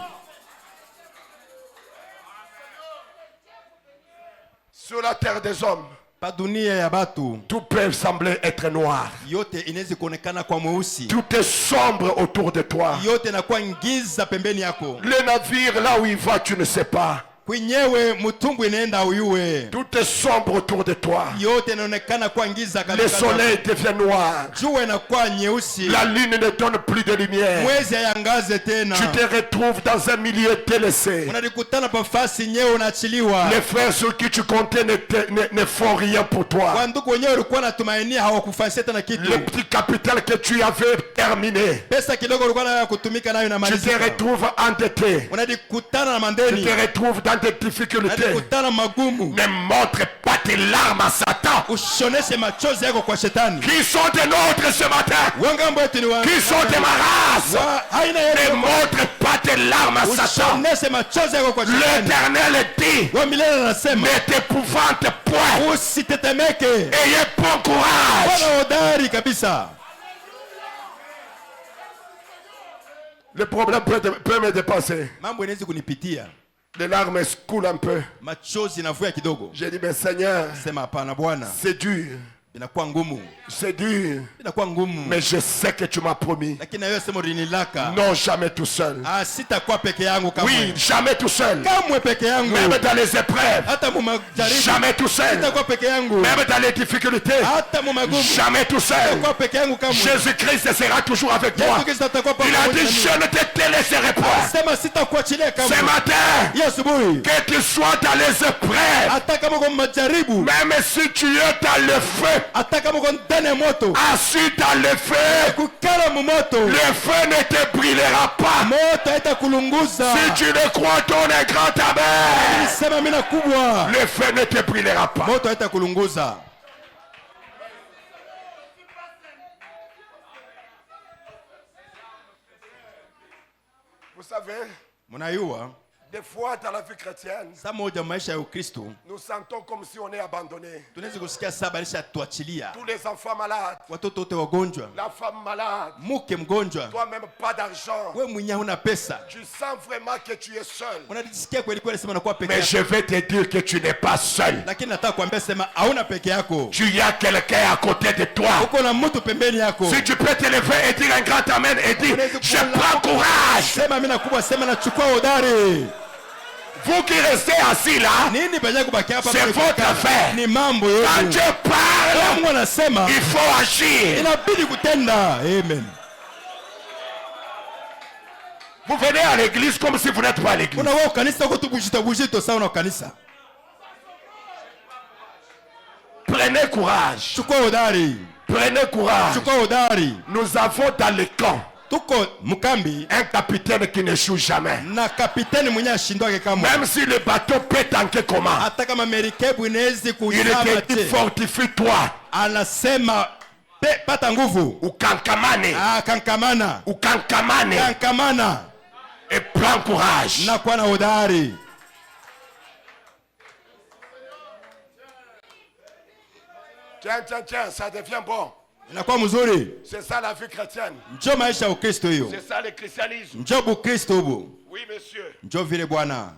Sur la terre des hommes, Pa dunia ya batu tout peut sembler être noir. yote inaweza kuonekana kwa mweusi, Tout est sombre autour de toi. yote inakuwa ngiza pembeni yako. Le navire, là où il va, tu ne sais pas. kwenyewe mtungu inaenda uyue. Tout est sombre autour de toi. Yote inaonekana kuwa giza Le soleil devient noir. jua inakuwa nyeusi. La lune ne donne plus de lumière. Mwezi hayangaze tena. Tu te retrouves dans un milieu délaissé. Unajikutana pafasi nyewe unaachiliwa. Les frères sur qui tu comptais ne font rien pour toi. Wandugu wenyewe ulikuwa natumainia hawakufasia tena kitu. Le petit capital que tu avais terminé. Pesa kidogo ulikuwa nayo kutumika nayo na Tu te malizika. retrouves endetté. Unajikutana na Tu mandeni. te retrouves dans des difficultés. Unajikutana magumu. Ne montre pas tes larmes à Satan. Ushoneshe machozi yako kwa shetani. Qui sont des nôtres ce matin? Wangambo wetu ni wa. Qui sont de ma race? Haina Ne yetu. montre pas tes larmes à Satan. Ushoneshe machozi yako kwa shetani. L'Éternel dit, Wa milele anasema. ne t'épouvante point. Usitetemeke. Ayez bon courage. Bwana hodari kabisa. Le problème peut me dépasser. Mambo inaweza kunipitia. Les larmes coulent un peu. Machozi navuya kidogo. J'ai dit, mais Seigneur, Sema hapana Bwana. c'est dur. Inakuwa ngumu. C'est dur. Inakuwa ngumu. Mais je sais que tu m'as promis. Lakini wewe sema ulinilaka. Non, jamais tout seul. Sitakuwa peke yangu kamwe. Oui, jamais tout seul. Kamwe peke yangu. Même dans les épreuves. Hata mu majaribu. Jamais tout seul. Sitakuwa peke yangu. Même dans les difficultés. Hata mu magumu. Jamais tout seul. Sitakuwa peke yangu kamwe. Jésus-Christ sera toujours avec toi. Yesu Kristo atakuwa Il a pamoja dit, nami. je ne te délaisserai pas. Sema sitakuachilia kamwe. Ce matin, Hii asubuhi. que tu sois dans les épreuves, Hata kama uko majaribu. même si tu es dans le feu, Hata kama uko ndani ya moto. assis dans le feu, Kukala mu moto. le feu ne te brûlera pas. Moto haitakulunguza. Si tu le crois, ton est grand amen. Sema mina kubwa. Le feu ne te brûlera pas. Moto haitakulunguza. Vous savez, Mnayua des fois dans la vie chrétienne, saa moja maisha ya Ukristo nous sentons comme si on est abandonné. tunaweza kusikia saba alishatuachilia. Tous les enfants malades, Watoto wote wagonjwa, la femme malade, mke mgonjwa, toi-même pas d'argent. we mwenyewe huna pesa. Tu sens vraiment que tu es seul. Unajisikia kweli kweli sema nakuwa peke Mais je yako. vais te dire que tu n'es pas seul. Lakini nataka kuambia sema hauna peke yako. Tu y as quelqu'un à côté de toi. Uko na mtu pembeni yako. Si tu peux te lever et dire un grand amen et dire, je prends courage. Sema mimi nakubwa, sema nachukua hodari. Vous qui restez assis là, Nini baje kubaki hapa? c'est votre affaire. Ni mambo Quand yote. Dieu Kama parle, Mungu anasema il faut agir. inabidi kutenda. Amen. Vous venez à l'église comme si vous n'êtes pas à l'église. Unaona kanisa uko tu bujito sawa na kanisa. Prenez courage. Chukua hodari. Prenez courage. Chukua hodari. Nous avons dans le camp Tuko mkambi un capitaine qui n'échoue jamais. na kapiteni mwenye ashindwake kama. Même si le bateau peut tanker comment, Hata kama merikebu inawezi il kuzama te dit te. fortifie-toi. Anasema pata nguvu. Ou kankamane. Kankamana. Ou kankamane. Kankamana. Et prends courage. Na kuwa na hodari. Tiens, ça devient bon. Inakuwa mzuri. C'est ça la vie chrétienne. Njoo maisha ya Ukristo hiyo. C'est ça le christianisme. Njoo Bukristo huo. Oui, monsieur. Njoo vile Bwana.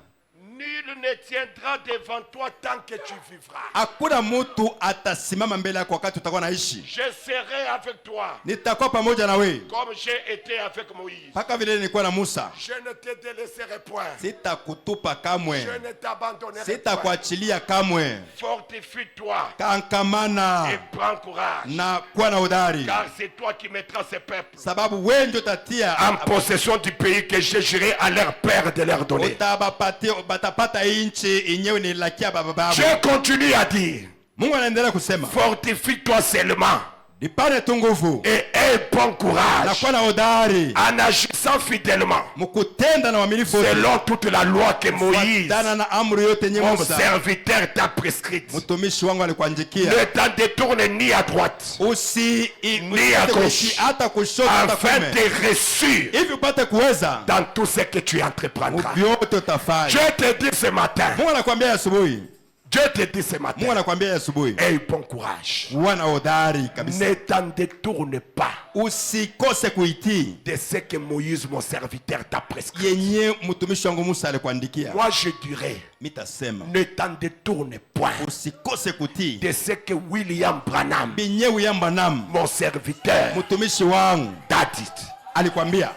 Nul ne tiendra devant toi tant que tu vivras. Hakuna mtu atasimama mbele yako wakati utakuwa naishi. Je serai avec toi Nitakuwa pamoja na wewe. comme j'ai été avec Moïse. Paka vile nilikuwa na Musa. Je ne te délaisserai point. Sitakutupa kamwe. Je ne t'abandonnerai point. Sitakuachilia kamwe. Fortifie-toi Kankamana et prends courage. na kuwa na hodari. Car c'est toi qui mettras ces peuples Sababu wewe ndio utatia en possession du pays que j'ai juré à leur père de leur donner. utabapatia batapata inchi inyewe nilakia baba babo. Je continue à dire, Mungu anaendelea kusema fortifie-toi seulement nipane tu nguvu et aie bon na courage kuwa na hodari en agissant fidèlement mkutenda na uaminifu wote selon toute la loi que Moïse, kufuatana na amri yote yenye mon Musa serviteur, t'a prescrite. mtumishi wangu alikuandikia. Ne t'en détourne ni à droite ni à gauche, hata kushoto hata afin kume, de réussir hivi upate kuweza dans tout ce que tu entreprendras. vyote utafanya. Je te dis ce matin, Mungu anakuambia asubuhi. Dieu te dit ce Mungu matin, anakuambia asubuhi. aie bon courage. Uwe na hodari kabisa. Ne t'en détourne pas Usikose kuitii de ce que Moïse, mon serviteur, t'a prescrit. yenye mtumishi wangu Musa alikuandikia. Moi, je dirais, Mitasema ne t'en détourne point usikose kutii de ce que William Branham, binye William Branham mon serviteur, mtumishi wangu t'a dit. alikwambia.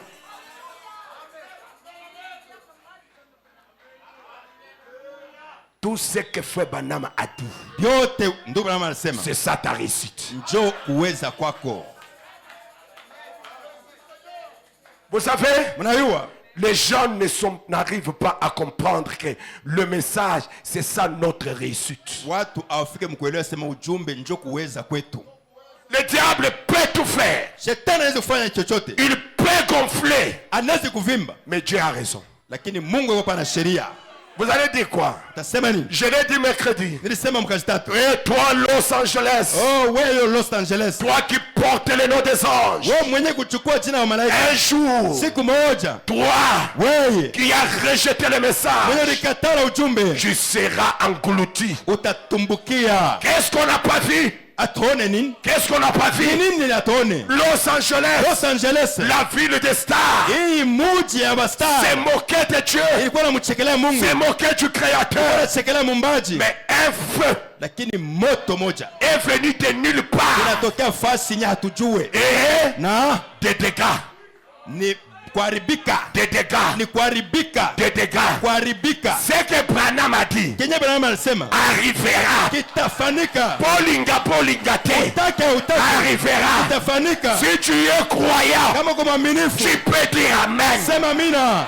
Tout ce que Frère Branham a dit, Yote ndugu Branham alisema. c'est ça ta réussite. Njoo uweza kwako. Vous savez, Mnajua? les gens n'arrivent pas à comprendre que le message, c'est ça notre réussite. Watu hawafike mkuelewa sema ujumbe njoo kuweza kwetu. Le diable peut tout faire. Shetani anaweza kufanya chochote. Il peut gonfler. Anaweza kuvimba. Mais Dieu a raison. Lakini Mungu yuko na sheria. Vous allez dire quoi? Tasema nini? Je l'ai dit mercredi. Nilisema mkazi tatu. Et toi Los Angeles. Oh, wewe Los Angeles. Toi qui portes le nom des anges. Wewe mwenye kuchukua jina la malaika. Un jour. Siku moja. Toi. Wewe Qui as rejeté le message. mwenye likatala ujumbe. Tu seras englouti. Utatumbukia. Qu'est-ce qu'on n'a pas vu? Atone nini? Qu'est-ce qu'on n'a pas vu? Nini atone? Los Angeles. Los Angeles. La ville des stars. Hii muji ya bastar. C'est moqué de Dieu. Ilikuwa namchekelea Mungu. C'est moqué du créateur. Nachekelea mumbaji. Mais un feu. Lakini moto moja est venu de nulle part. inatokea fasi nye hatujue. Na des dégâts. Ni kuharibika. Des dégâts. Ni kuharibika. Des dégâts. Kuharibika. Ce que Branham a dit Kenye Branham alisema arrivera. kitafanika. Polinga te. Utake arrivera. Kitafanika. Si tu es croyant, kama kwa mwaminifu, tu peux dire amen. sema amina.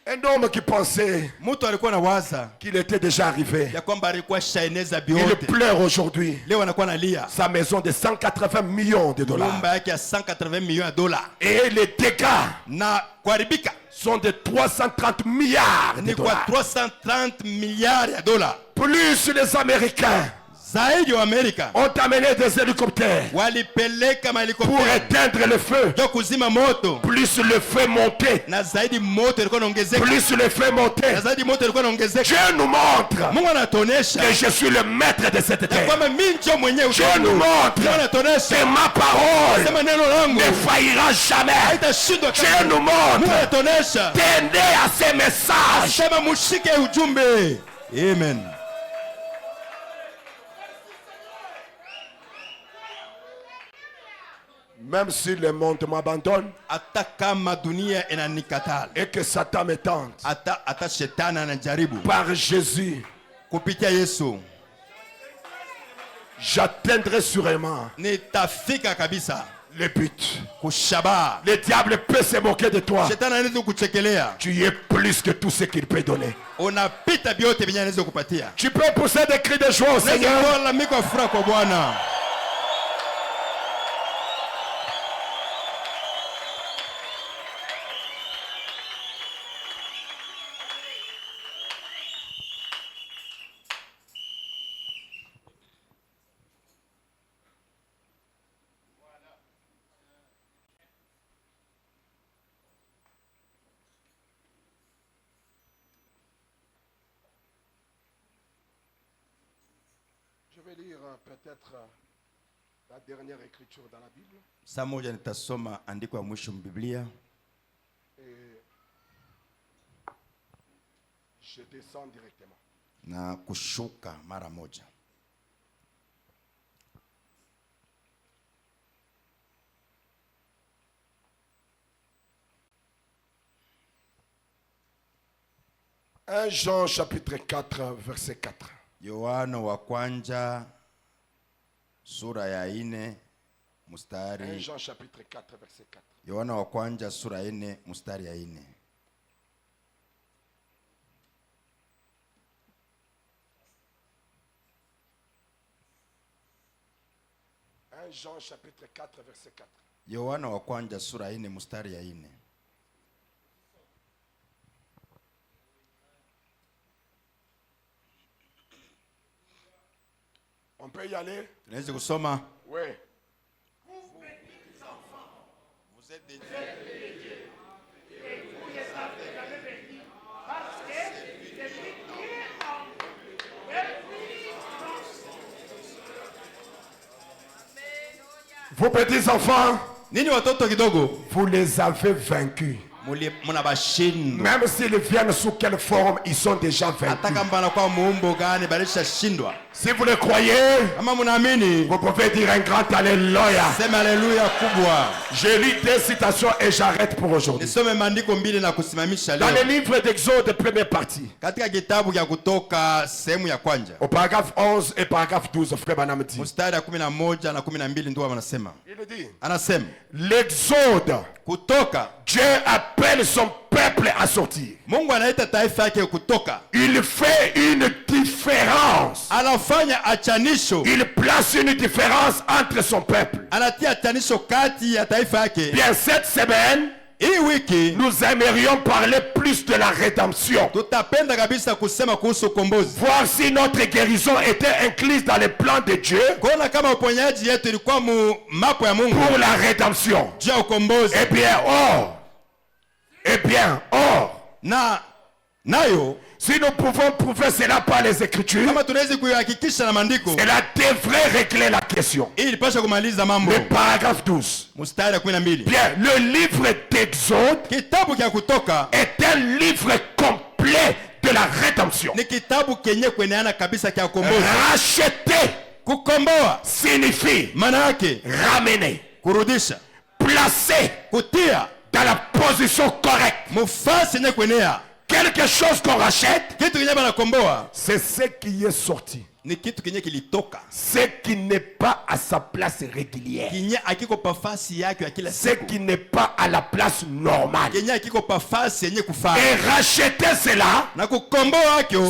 Un homme qui pensait Mtu alikuwa na waza qu'il était déjà arrivé. ya kwamba alikuwa shaeneza Il biote. pleure aujourd'hui. Leo anakuwa analia. Sa maison de 180 millions de dollars. Nyumba yake ya 180 millions de dollars. Et les dégâts Na kuharibika sont de 330 milliards de ni kwa dollars. 330 milliards ya dola. Plus les Américains Zaidi wa Amerika ont amené des hélicoptères walipeleka pour mahelikoptera éteindre le feu. ndio kuzima moto. Plus le feu montait, Na zaidi moto ilikuwa inaongezeka. plus le feu montait. Na zaidi moto ilikuwa inaongezeka. Dieu nous montre Mungu anatuonesha que je suis le maître de cette ya terre. kwamba mimi ndio mwenyewe. Dieu nous montre Mungu anatuonesha que ma parole sema neno langu ne faillira jamais. haitashindwa. Dieu nous Mungu montre, anatuonesha tenez à ces messages. sema mushike ujumbe. Amen. Même si le monde m'abandonne Hata kama dunia inanikatala, et que Satan me tente, hata shetani anajaribu, par Jésus, kupitia Yesu j'atteindrai sûrement nitafika kabisa le but. kushaba. Le diable peut se moquer de toi. Shetani anaweza kuchekelea. Tu es plus que tout ce qu'il peut donner. Unapita vyote vyenye anaweza kupatia. Tu peux pousser des cris de joie au Seigneur. Unaweza kulalamika kwa furaha kwa Bwana. Je vais lire peut-être la dernière écriture dans la Bible. Saa moja nitasoma andiko ya mwisho mbiblia. Et je descends directement. Na kushuka mara moja. Jean chapitre 4 verset 4. Yohana wa kwanza sura ya 4 mstari. Jean chapitre 4 verset 4. Yohana wa kwanza sura ya 4 mstari ya 4. Jean chapitre 4 verset 4. Yohana wa kwanza sura ya 4 mstari ya 4. On peut y aller? Tunaweza kusoma? Oui. Vous petits enfants, Vous êtes des vous êtes des dieux. Et vous les avez jamais bénis. Parce que c'est lui qui est en vous. Et puis, Vos petits enfants, Nini watoto kidogo? vous les avez vaincus. Même s'ils viennent sous quelle forme, ils sont déjà vaincus. Si vous le croyez, vous pouvez dire un grand alléluia. Je lis 2 citations et j'arrête pour aujourd'hui. Dans le livre d'Exode, première partie, au paragraphe 11 et paragraphe 12, frère Branham dit, il dit, l'Exode, Dieu appelle son peuple à sortir. Il fait une différence. Il place une différence entre son peuple. Bien, cette semaine, nous aimerions parler plus de la rédemption. Voir si notre guérison était incluse dans les plans de Dieu pour la rédemption. Eh bien, or, si nous pouvons prouver cela par les Écritures, cela devrait régler la question. Le paragraphe 12. Bien, le livre d'Exode est un livre complet de la rédemption. Racheter signifie ramener, placer dans la position correcte. Quelque chose qu'on rachète, c'est ce qui est sorti. Ce qui n'est pas à sa place régulière. Ce qui n'est pas à la place normale. Et racheter cela,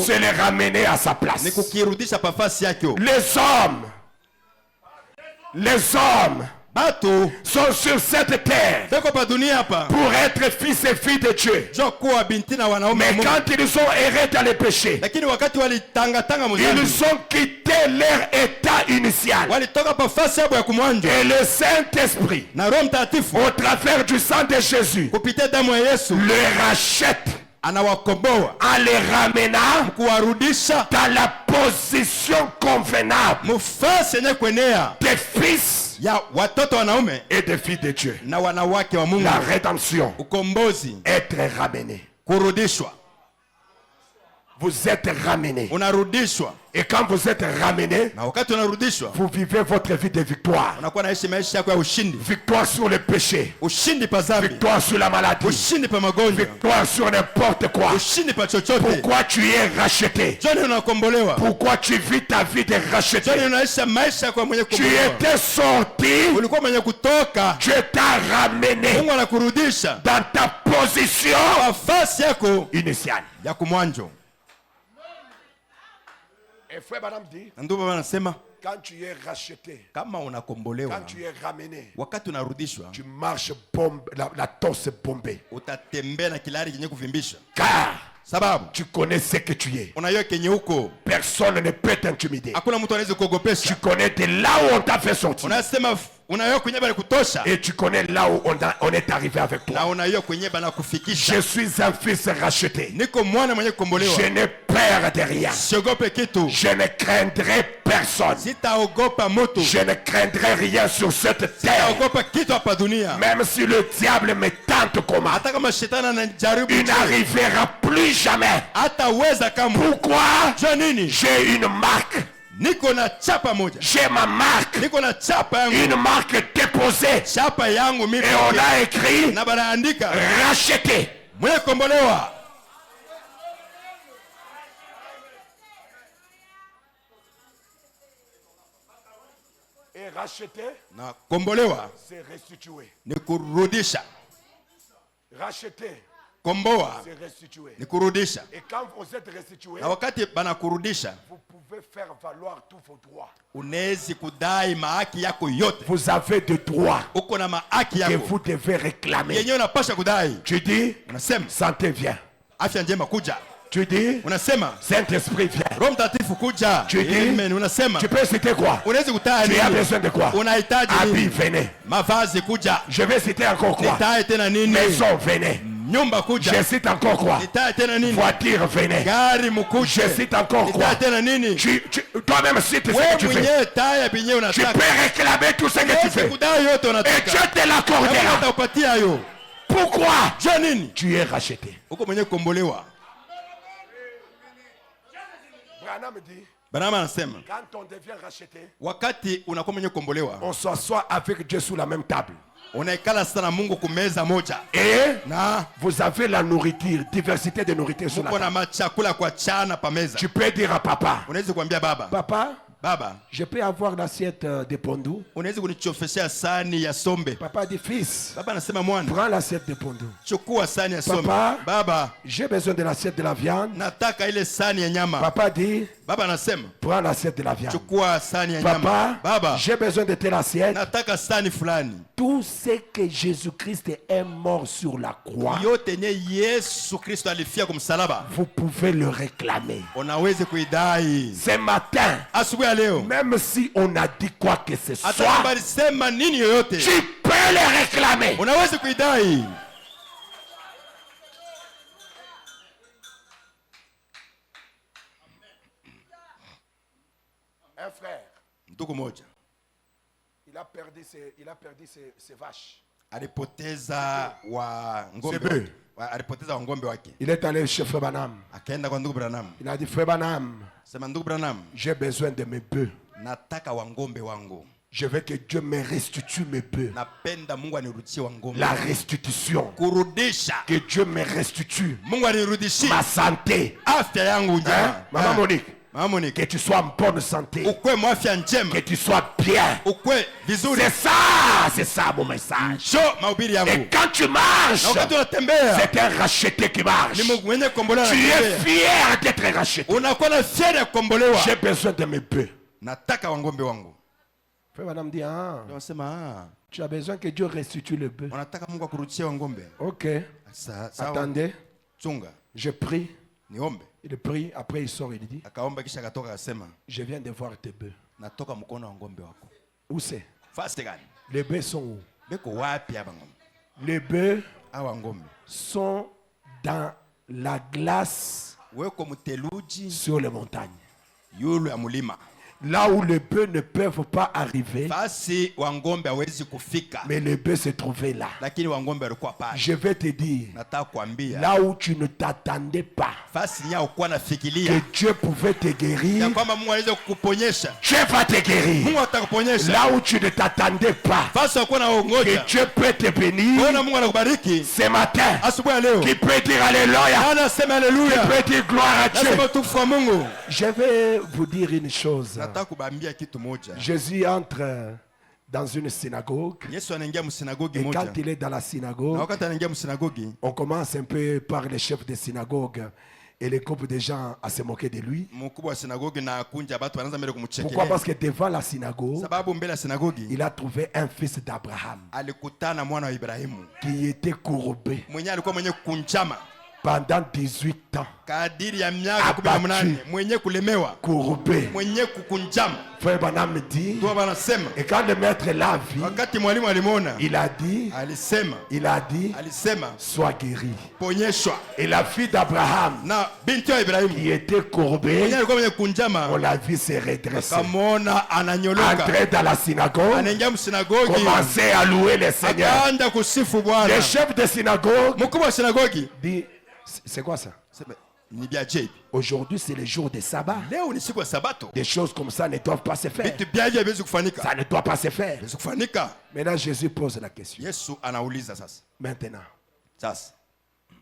c'est le ramener à sa place. Les hommes sont sur cette terre pour être fils et filles de Dieu. Mais quand ils sont errés dans les péchés, ils ont quitté leur état initial. Et le Saint-Esprit, au travers du sang de Jésus, le rachète en les ramenant dans la position convenable des fils et des filles de Dieu. La rédemption, être ramené. Vous êtes ramené. Et quand vous êtes ramené, vous vivez votre vie de victoire. Victoire sur le péché. Victoire sur la maladie. Victoire sur n'importe quoi. Pourquoi tu es racheté? Pourquoi tu vis ta vie de racheté? Tu étais sorti. Dieu t'a ramené dans ta position initiale. Et frère Branham dit, quand tu es racheté, quand tu es ramené, tu marches la torse bombée. Car tu connais ce que tu es. Personne ne peut t'intimider. Tu connais de là où on t'a fait sortir. Et tu connais là où on est arrivé avec toi. Je suis un fils racheté. Je n'ai peur de rien. Je ne craindrai personne. Je ne craindrai rien sur cette terre. Même si le diable me tente comment, il n'arrivera plus jamais. Pourquoi? J'ai une marque. J'ai ma marque. Une marque déposée. Et on a écrit racheté. Et racheter, c'est restituer. Racheter, c'est restituer. Et quand vous êtes restitué, vous pouvez faire valoir tous vos droits. Vous avez des droits que vous devez réclamer. Tu dis, santé vient. Tu dis, Saint-Esprit vient. Tu dis, tu peux citer quoi? Tu as besoin de quoi? Habits, venez. Je vais citer encore quoi? Maison, venez. Je cite encore quoi? Voiture, venez. Je cite encore quoi? Toi-même cite ce que tu fais. Tu peux réclamer tout ce que tu fais. Et Dieu te l'accordera. pourquoi Janine, tu es racheté. uko mwenye kombolewa. Branham dit, Branham anasema, quand on devient racheté, wakati unakuwa mwenye kombolewa, on s'assoit avec Dieu sous la même table. unaikala sana Mungu kumeza moja. Et Na vous avez la nourriture, diversité de nourriture sur la uko na table. machakula kwa chana pa meza. Tu peux dire à papa, Unaweza kuambia baba, papa, baba, je peux avoir l'assiette de pondou. unaweza kunichofeshea sani ya sombe. Papa dit, fils, Baba anasema mwana, prends l'assiette de pondou. chukua sani ya sombe. Papa. Baba, J'ai besoin de l'assiette de la viande. nataka ile sani ya nyama. Papa dit, Baba anasema, prends l'assiette de la viande. chukua sani ya nyama. Papa, Baba, j'ai besoin de telle assiette. nataka sani fulani. Tout ce que Jésus-Christ est mort sur la croix, Yote nye Yesu Kristo alifia kumsalaba, vous pouvez le réclamer. unaweza kuidai. Ce matin, Asubuhi ya leo, même si on a dit quoi que ce hata kama soit, alisema nini yoyote, tu peux le réclamer. unaweza kuidai. Un frère, Ndugu moja il a perdu ses vaches. alipoteza wa ng'ombe Sebe. wake. Alipoteza wa ng'ombe wake, Il est allé chez Frère Branham. akaenda kwa ndugu Branham. Il a dit, Frère Branham, Sema, ndugu Branham, j'ai besoin de mes bœufs. nataka wa ng'ombe wangu, Je veux que Dieu me restitue mes bœufs. napenda Mungu anirudishie wa ng'ombe. La restitution. Kurudisha, Que Dieu me restitue Mungu anirudishie ma santé. afya yangu Hein? njema. Maman Ah. Monique, Mama Monique, que tu sois en bonne santé. ukwe mwafya njema, Que tu sois bien. ukwe vizuri. C'est ça mon message. Sho mahubiri Et yangu. quand tu marches, Na wakati unatembea, c'est un racheté qui marche. ni Mungu mwenye kombolewa Tu es anatembea. fier d'être racheté. Unakuwa na fiera ya kukombolewa. J'ai besoin de mes bœufs. Nataka wa ng'ombe wangu. Frère Madame dit, ah, Unasema, tu as besoin que Dieu restitue le bœuf. unataka Mungu akurudishie wa ng'ombe. Ok. Sawa. Attendez, Chunga, je prie. niombe. Il prie, après il sort, il dit, Akaomba kisha akatoka akasema, je viens de voir tes bœufs. natoka mkono wa ng'ombe wako. Où c'est? Fast gani? Les bœufs sont où? Beko wapi hapa ng'ombe? Les bœufs Hawa ng'ombe. sont dans la glace Weko mteluji sur les montagnes. yulu ya mulima. Là où les bœufs ne peuvent pas arriver, Fasi wa ng'ombe hawezi kufika. mais les bœufs se trouvaient là. Lakini wa ng'ombe walikuwa pale. Je vais te dire, Nataka kuambia, là où tu ne t'attendais pas fasi nya ukuwa que nafikiria Dieu pouvait te ya guérir, kwamba Mungu anaweza kukuponyesha. Dieu va te guérir. Mungu atakuponyesha. Là où tu ne t'attendais pas Fasi wakuwa na que ongoja. Dieu peut te bénir, Bona Mungu anakubariki. ce matin, Asubuhi ya leo. qui peut dire Alléluia, Nani asema qui haleluya? peut dire gloire à Nasema Dieu. utukufu wa Mungu. Je vais vous dire une chose. Nataka kubambia kitu moja. Jésus entre dans une synagogue. Yesu anaingia msinagogi Et moja. quand il est dans la Na synagogue, wakati anaingia msinagogi, on commence un peu par les chefs de synagogue et les groupes de gens à se moquer de lui. mkubwa wa sinagogi na kunja watu wanaanza mbele Pourquoi? kumchekelea. Parce que devant la synagogue, Sababu mbele ya sinagogi il a trouvé un fils d'Abraham alikutana mwana wa Ibrahimu qui était courbé mwenye alikuwa mwenye kunjama pendant 18 ans. kadiri ya miaka 18, mwenye kulemewa, Courbé. mwenye kukunjama. Frère Branham me dit, Ndio wanasema et quand le maître l'a vu, wakati mwalimu alimwona, il a dit, alisema sois guéri. ponyeshwa. Et la fille d'Abraham Na binti wa Ibrahimu qui était mwenye courbée, alikuwa mwenye on kunjama l'a vu se redresser. kamona ananyoloka, Entrer dans la synagogue, anaingia msinagogi, commencer à louer le Seigneur. akaanza kusifu Bwana. Le chef de synagogue Mkubwa wa sinagogi dit, c'est quoi ça? sema ni biaje. Aujourd'hui, c'est le jour de sabbat. Leo ni siku ya Sabato. Des choses comme ça ne doivent pas se faire. Vitu biaje haviwezi kufanika. Ça ne doit pas se faire. Haviwezi kufanika. Maintenant, Jésus pose la question. Yesu anauliza sasa. Maintenant, Sasa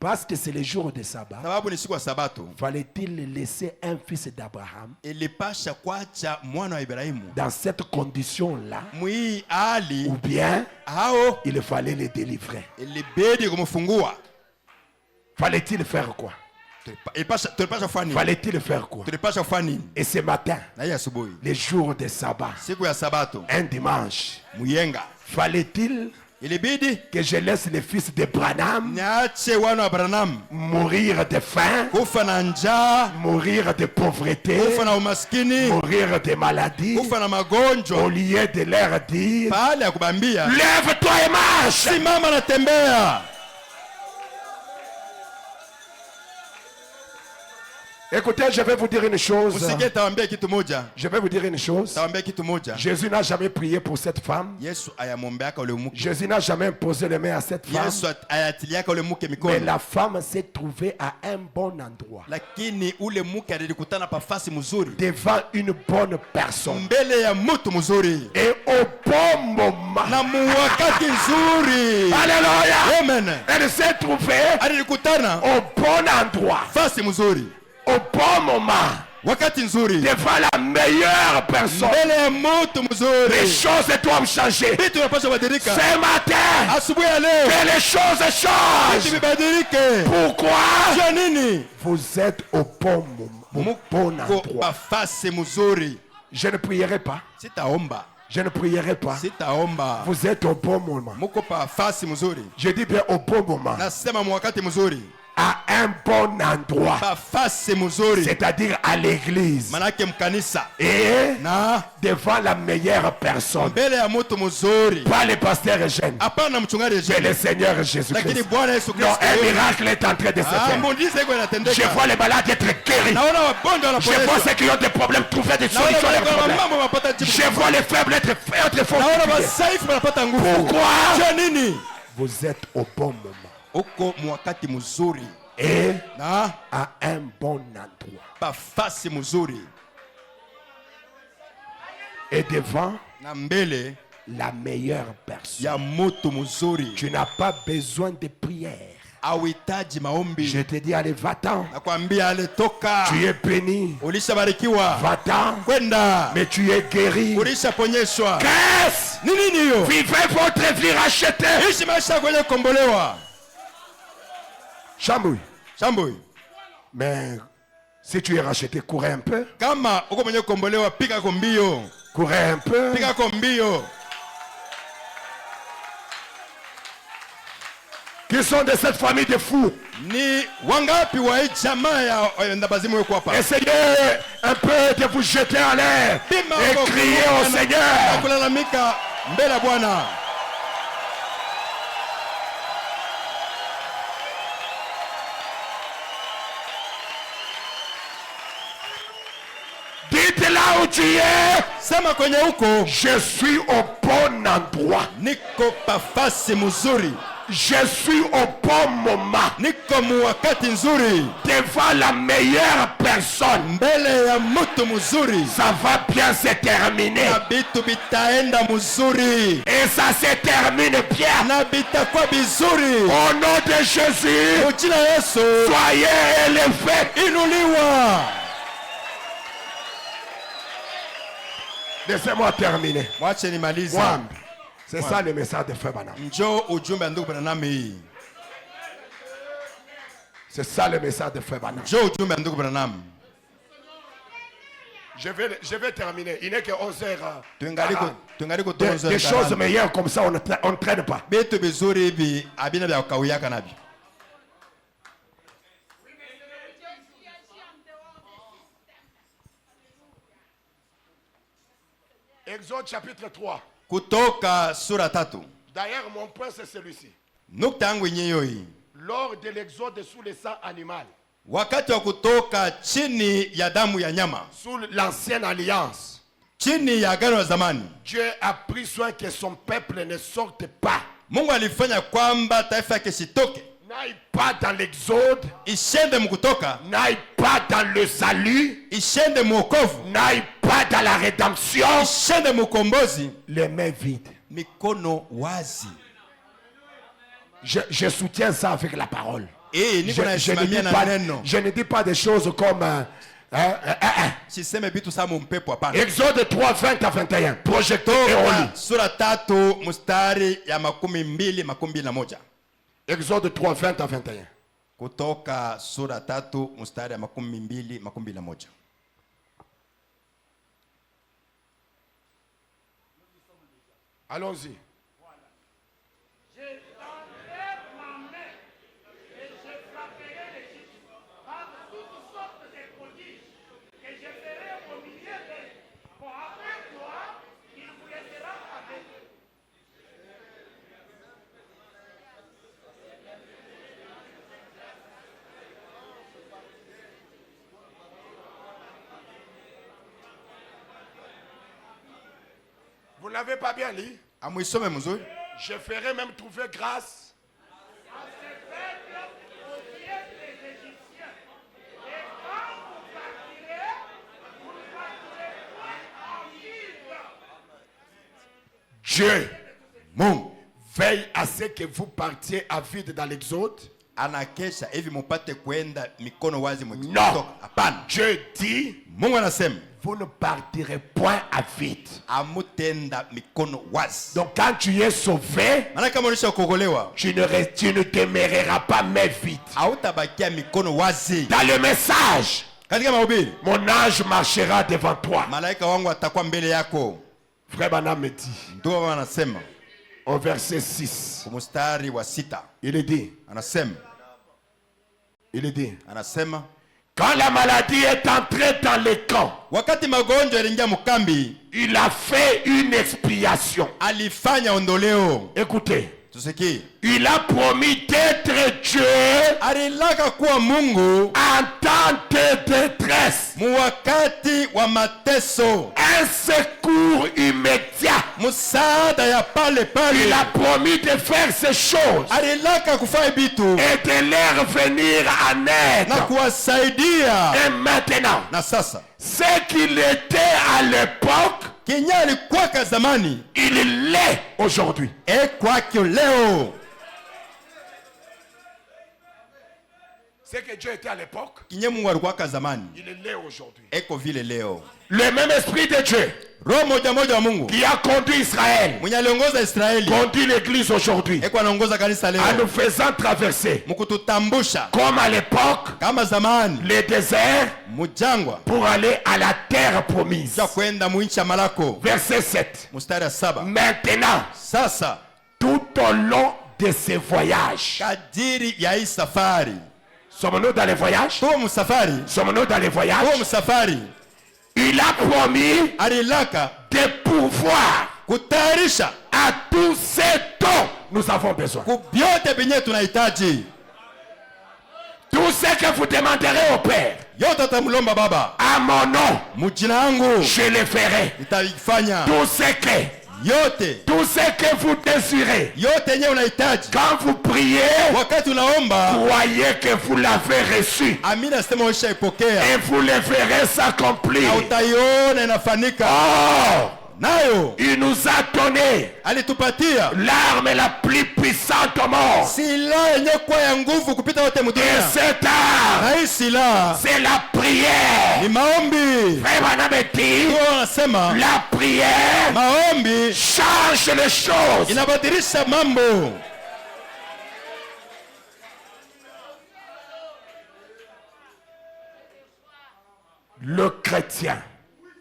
parce que c'est le jour de sabbat, sababu ni siku ya Sabato, fallait-il laisser un fils d'Abraham ilipasha kuacha mwana wa Ibrahimu dans cette condition-là, mwii hali ou bien hao il fallait le délivrer? ilibidi kumfungua. Fallait-il faire quoi? Tulipasha kufanya nini? Fallait-il faire quoi? Tulipasha kufanya nini? Et ce matin, Na hii asubuhi, le jour de sabbat, siku ya Sabato, un dimanche, muyenga, fallait-il ilibidi que je laisse le fils de Branham niache wana wa Branham mourir de faim, kufa na njaa, mourir de pauvreté, kufa na umaskini, mourir de maladie, kufa na magonjwa, au lieu de leur dire, pale ya kubambia lève-toi et marche? simama na tembea. Écoutez, je vais vous dire une chose. Usikie tawaambia kitu moja. Je vais vous dire une chose. Tawaambia kitu moja. Jésus n'a jamais prié pour cette femme. Yesu ayamwombeaka ule mke. Jésus n'a jamais imposé les mains à cette femme. Yesu ayatiliaka ule mke Mais mikono. la femme s'est trouvée à un bon endroit. Lakini ule mke alikutana pafasi mzuri. Devant une bonne personne. Mbele ya mtu mzuri. Et au bon moment. Na muwakati nzuri. Alléluia. Amen. Elle s'est trouvée Alikutana au bon endroit. fasi mzuri. Au bon moment. Wakati nzuri. Devant la meilleure personne. Mbele ya mtu mzuri. Les choses doivent changer. Vitu vinapaswa badilika. Ce matin. Asubuhi ya leo. Que les choses Vitu changent. vibadilike. Pourquoi? Jua nini? Vous êtes au bon moment. Au bon Muko endroit. pafasi mzuri. Je ne prierai pas. Sitaomba. Je ne prierai pas. Sitaomba. Vous êtes au bon moment. Muko pafasi mzuri. Je dis bien au bon moment. Nasema mwakati mzuri. À un bon endroit. Pafasi mzuri. C'est-à-dire à l'église. Manake mkanisa. Et Na devant la meilleure personne. mbele ya mtu mzuri. Pas le pasteur Eugène. Hapana mchungaji Mais Eugene. le Seigneur Lakini Jésus-Christ. Bwana Yesu Non, Kristo. un miracle est en train de se faire. Muujiza iko Je inatendeka. vois les malades être guéris. Naona wagonjwa Je vois wanaponyeshwa. ceux qui ont des problèmes trouver des Naona solutions à leurs wale wana problèmes. mambo wanapata jibu. Je vois les faibles être Naona fortifiés. wasaifu wanapata nguvu. Pourquoi? Jua nini? Vous êtes au bon moment. Uko mwakati mzuri. Et Na à un bon endroit. pafasi mzuri. Et devant Na mbele la meilleure personne. ya mtu mzuri. Tu n'as pas besoin de prière. Hauhitaji maombi. Je te dis, allez, va-t'en. Nakwambia alitoka. Tu es béni. Ulishabarikiwa. Va-t'en. Kwenda. Mais tu es guéri. Ulishaponyeshwa. Qu'est-ce? Ni nini hiyo? Vivez votre vie rachetée. Ishi maisha kwenye kombolewa. Chambouille. Shambui. Mais si tu es racheté, courez un peu. Kama uko mwenye kombolewa, piga kwa mbio. Courez un peu. Piga kwa mbio. Qui sont de cette famille de fous? Ni wangapi wa hii jamaa ya ndabazimu weko hapa? Essayez un peu de vous jeter en l'air Pima et wako crier au na Seigneur. kulalamika mbele ya Bwana. Dites là où tu es. Sema kwenye huko, Je suis au bon endroit. niko pafasi mzuri. Je suis au bon moment. Niko muwakati nzuri. Devant la meilleure personne. Mbele ya mtu mzuri. Ça va bien se terminer. Na bitu bitaenda mzuri. Et ça se termine bien. Na bitakuwa bizuri. Au nom de Jésus, Ujina Yesu. soyez élevés. Inuliwa. Laissez-moi terminer. Mwache nimalize. One. C'est ça le message de Frère Branham. Njoo ujumbe wa ndugu Branham hii. C'est ça le message de Frère Branham. Njoo ujumbe wa ndugu Branham. Je vais terminer. Il n'est que 11 heures. Tungaliko Des choses meilleures comme ça, on ne traîne pas. Bitu bizuri hivi abina vya kukawiyaka navyo. Exode chapitre 3. Kutoka sura 3. D'ailleurs, mon point c'est celui-ci. Nukta yangu yenyewe hii. Lors de l'exode sous le sang animal, Wakati wa kutoka chini ya damu ya nyama, sous l'ancienne alliance, chini ya agano la zamani, Dieu a pris soin que son peuple ne sorte pas. Mungu alifanya kwamba taifa yake sitoke, N'aille pas dans l'exode, ishende mkutoka, n'aille pas dans le salut, ishende mwokovu, n'aille pas dans la rédemption, ishende mkombozi, les mains vides. mikono wazi. Je soutiens ça avec la parole. Niko nasimamia na neno. Je ne dis pas des choses comme Siseme vitu samu mpepo hapana. Exode 3, 20 à 21. Projecteur et on lit. Sura 3 mstari ya 22-21. Exode 3, 20 à 21. Kutoka sura 3 mstari ya 22-21. Allons-y. Je tendrai ma main et je frapperai l'Égypte par toutes sortes de prodiges que je ferai au milieu d'eux. Pour après toi, il vous laissera avec eux. Vous n'avez pas bien lu? Amuisome mzuri. Je ferai même trouver grâce. Dieu, Mungu veille à ce que vous partiez à vide dans l'Exode. anakesha hivi mupate kwenda mikono wazi Non. mkitoka. Hapana. Dieu dit, Mungu anasema vous ne partirez point à vide. amutenda mikono wazi. Donc quand tu es sauvé, Maana kama ulisha kuokolewa, tu ne demeureras pas main vide. hautabakia mikono wazi. Dans le message, Katika mahubiri, mon ange marchera devant toi. malaika wangu atakuwa mbele yako. Frère Branham me dit, Ndio anasema au verset 6, kwa mstari wa 6. il dit, Anasema quand la maladie est entrée dans le camp, wakati magonjwa yaliingia mkambi, il a fait une expiation. alifanya ondoleo. Écoutez, Tusikie. il a promis d'être Dieu Alilaka kuwa Mungu en temps de détresse, muwakati wa mateso, un secours immédiat. msaada ya pale Il pale. a promis de faire ces choses Alilaka kufanya vitu et de leur venir en aide. na kuwasaidia. Et maintenant, Na sasa ce qu'il était à l'époque, kenye alikuwaka zamani il l'est aujourd'hui. kwake leo. Ce que Dieu était à l'époque, Kenye Mungu alikuwaka zamani il l'est aujourd'hui. eko vile leo. Le même esprit de Dieu Roho moja moja wa Mungu qui a conduit Israël, mwenye aliongoza Israeli conduit l'église aujourd'hui, eko anaongoza kanisa leo, en nous faisant traverser, mukututambusha comme à l'époque, kama zamani les déserts mujangwa pour aller à la terre promise. za kwenda muinchi ya malako. Verset 7. Mstari wa 7. Maintenant, Sasa tout au long de ces voyages, kadiri ya hii safari, sommes-nous dans les voyages? tuko msafari, Sommes-nous dans les tuko voyages? msafari. Il a promis Alilaka de pouvoir kutayarisha à tous ces dont nous avons besoin. kubyote vyenye tunahitaji. Tout ce que vous demanderez au Père, Yote atamlomba Baba à mon nom, mujina yangu je le ferai. nitaifanya. Tout ce que vous désirez, Yote yenye unahitaji quand vous priez, wakati unaomba, croyez que vous l'avez reçu amina sema ushaipokea et vous le verrez s'accomplir. na utaiona inafanyika. Oh, Nayo il nous a donné alitupatia l'arme la plus puissante au monde. silaha yenye kuwa ya nguvu kupita yote Et mdunia, cette arme, na hii silaha c'est la prière. ni maombi. Frère Branham dit, Ndio wanasema la prière maombi change les choses. inabadilisha mambo. Le chrétien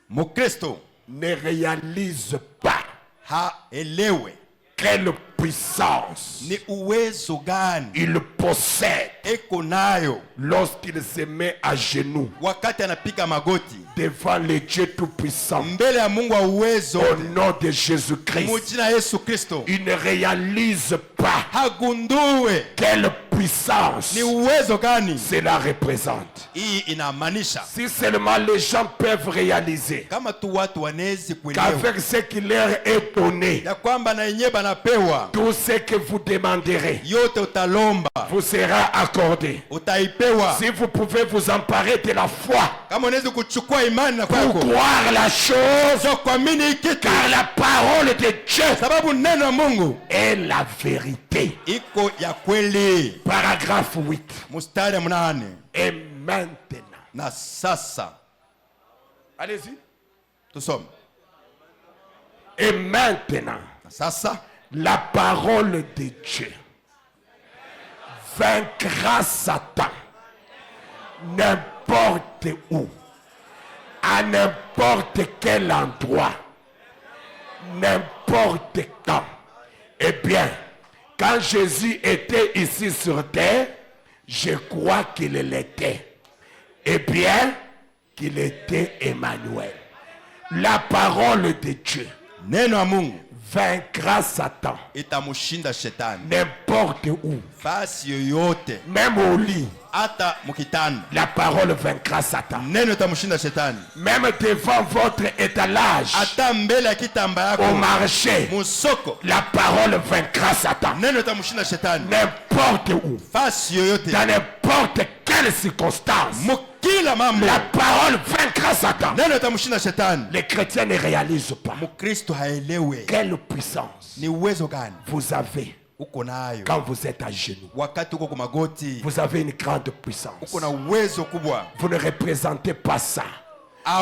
Mukristo ne réalise pas haelewe quelle puissance ni uwezo gani il possède eko nayo lorsqu'il se met à genoux wakati anapiga magoti devant le Dieu Tout-Puissant. mbele ya Mungu wa uwezo, Au nom de Jésus-Christ, mujina Yesu Kristo. il ne réalise pas Hagundue quelle puissance ni uwezo gani cela représente. hii inamaanisha. Si seulement les gens peuvent réaliser Kama tu watu wanezi kuelewa qu'avec ce qui leur est donné, ya kwamba na yenyewe banapewa tout ce que vous demanderez yote, utalomba vous sera accordé. utaipewa. Si vous pouvez vous emparer de la foi Kama unaweza kuchukua imani na pour kwako croire la chose, sio kuamini hii kitu, car la parole de Dieu sababu neno la Mungu est la vérité. iko ya kweli. Paragraphe 8. Mstari ya 8. Et maintenant, Na sasa allez-y. tusome. Et maintenant, Na sasa la parole de Dieu vaincra Satan n'importe où, à n'importe quel endroit, n'importe quand. Eh bien, quand Jésus était ici sur terre, je crois qu'il l'était. Eh bien, qu'il était Emmanuel. La parole de Dieu neno ya Mungu vaincra Satan itamushinda shetani n'importe où, fasi yoyote, même au lit. hata mukitanda. La parole vaincra Satan. Neno itamushinda shetani Même devant votre étalage, hata mbele ya kitamba au yako marché, musoko. la parole vaincra Satan. Neno itamushinda shetani N'importe où, fasi yoyote, dans n'importe quelle circonstance, mukila mambo. la parole vaincra Satan. Neno itamushinda shetani. Les chrétiens ne réalisent pas Mukristo haelewe quelle puissance ni uwezo gani vous avez uko nayo quand vous êtes à genoux. wakati uko kwa magoti. Vous avez une grande puissance. Uko na uwezo kubwa, Vous ne représentez pas ça.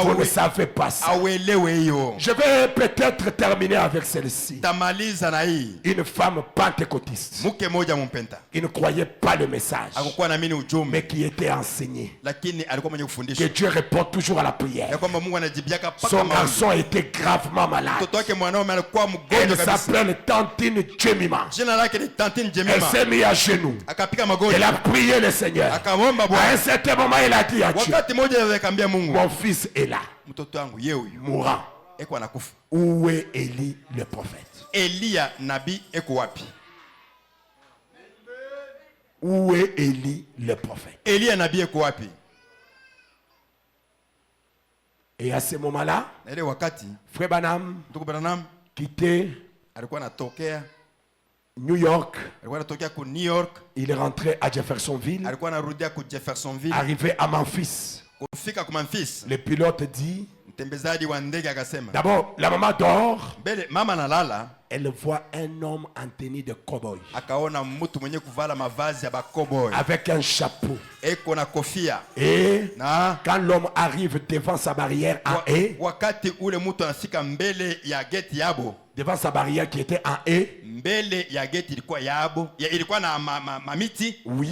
Vous ne savez pas ça. auelewe hiyo. Je vais peut-être terminer avec celle-ci. Tamaliza na hii. Une femme pentecôtiste. Mke moja mumpenta Il ne croyait pas le message, hakukuwa naamini ujumbe, mais qui était enseigné. lakini alikuwa mwenye Que kufundisha Dieu répond toujours à la ya prière. kwamba Mungu anajibiaka mpaka Son maombi. garçon était gravement malade. Mtoto wake mwanaume alikuwa Elle mgonjwa kabisa. s'appelle Tantine Jemima. Jina lake ni Tantine Elle Jemima. s'est mise à genoux. Akapiga magoti, Elle a prié le Seigneur. akamwomba À un Bwana. certain moment, elle a dit à Dieu, Wakati mmoja akamwambia Mungu, mon fils est là, mtoto wangu yeye huyu mourant. eko anakufa. Où est Élie le prophète? Eliya nabii eko wapi? Où est Élie le prophète? Eliya nabii eko wapi? Et à ce moment-là, Na ile wakati Frère Branham ndugu Branham quittait alikuwa anatokea, New York. alikuwa anatokea ku New York, Il rentrait à Jeffersonville, alikuwa anarudia ku Jeffersonville. arrivé à Memphis. Kufika ku Memphis, Le pilote dit, mtembezaji wa ndege akasema, d'abord, la maman dort, mbele mama analala, elle voit un homme en tenue de cow-boy, akaona mtu mwenye kuvala mavazi ya bakoboy, avec un chapeau. eko na kofia. Et Na quand l'homme arrive devant sa barrière en haie, wakati ule mtu anafika mbele ya geti yabo, devant sa barrière qui était en haie, mbele ya geti ilikuwa yabo, ilikuwa na mamiti. oui,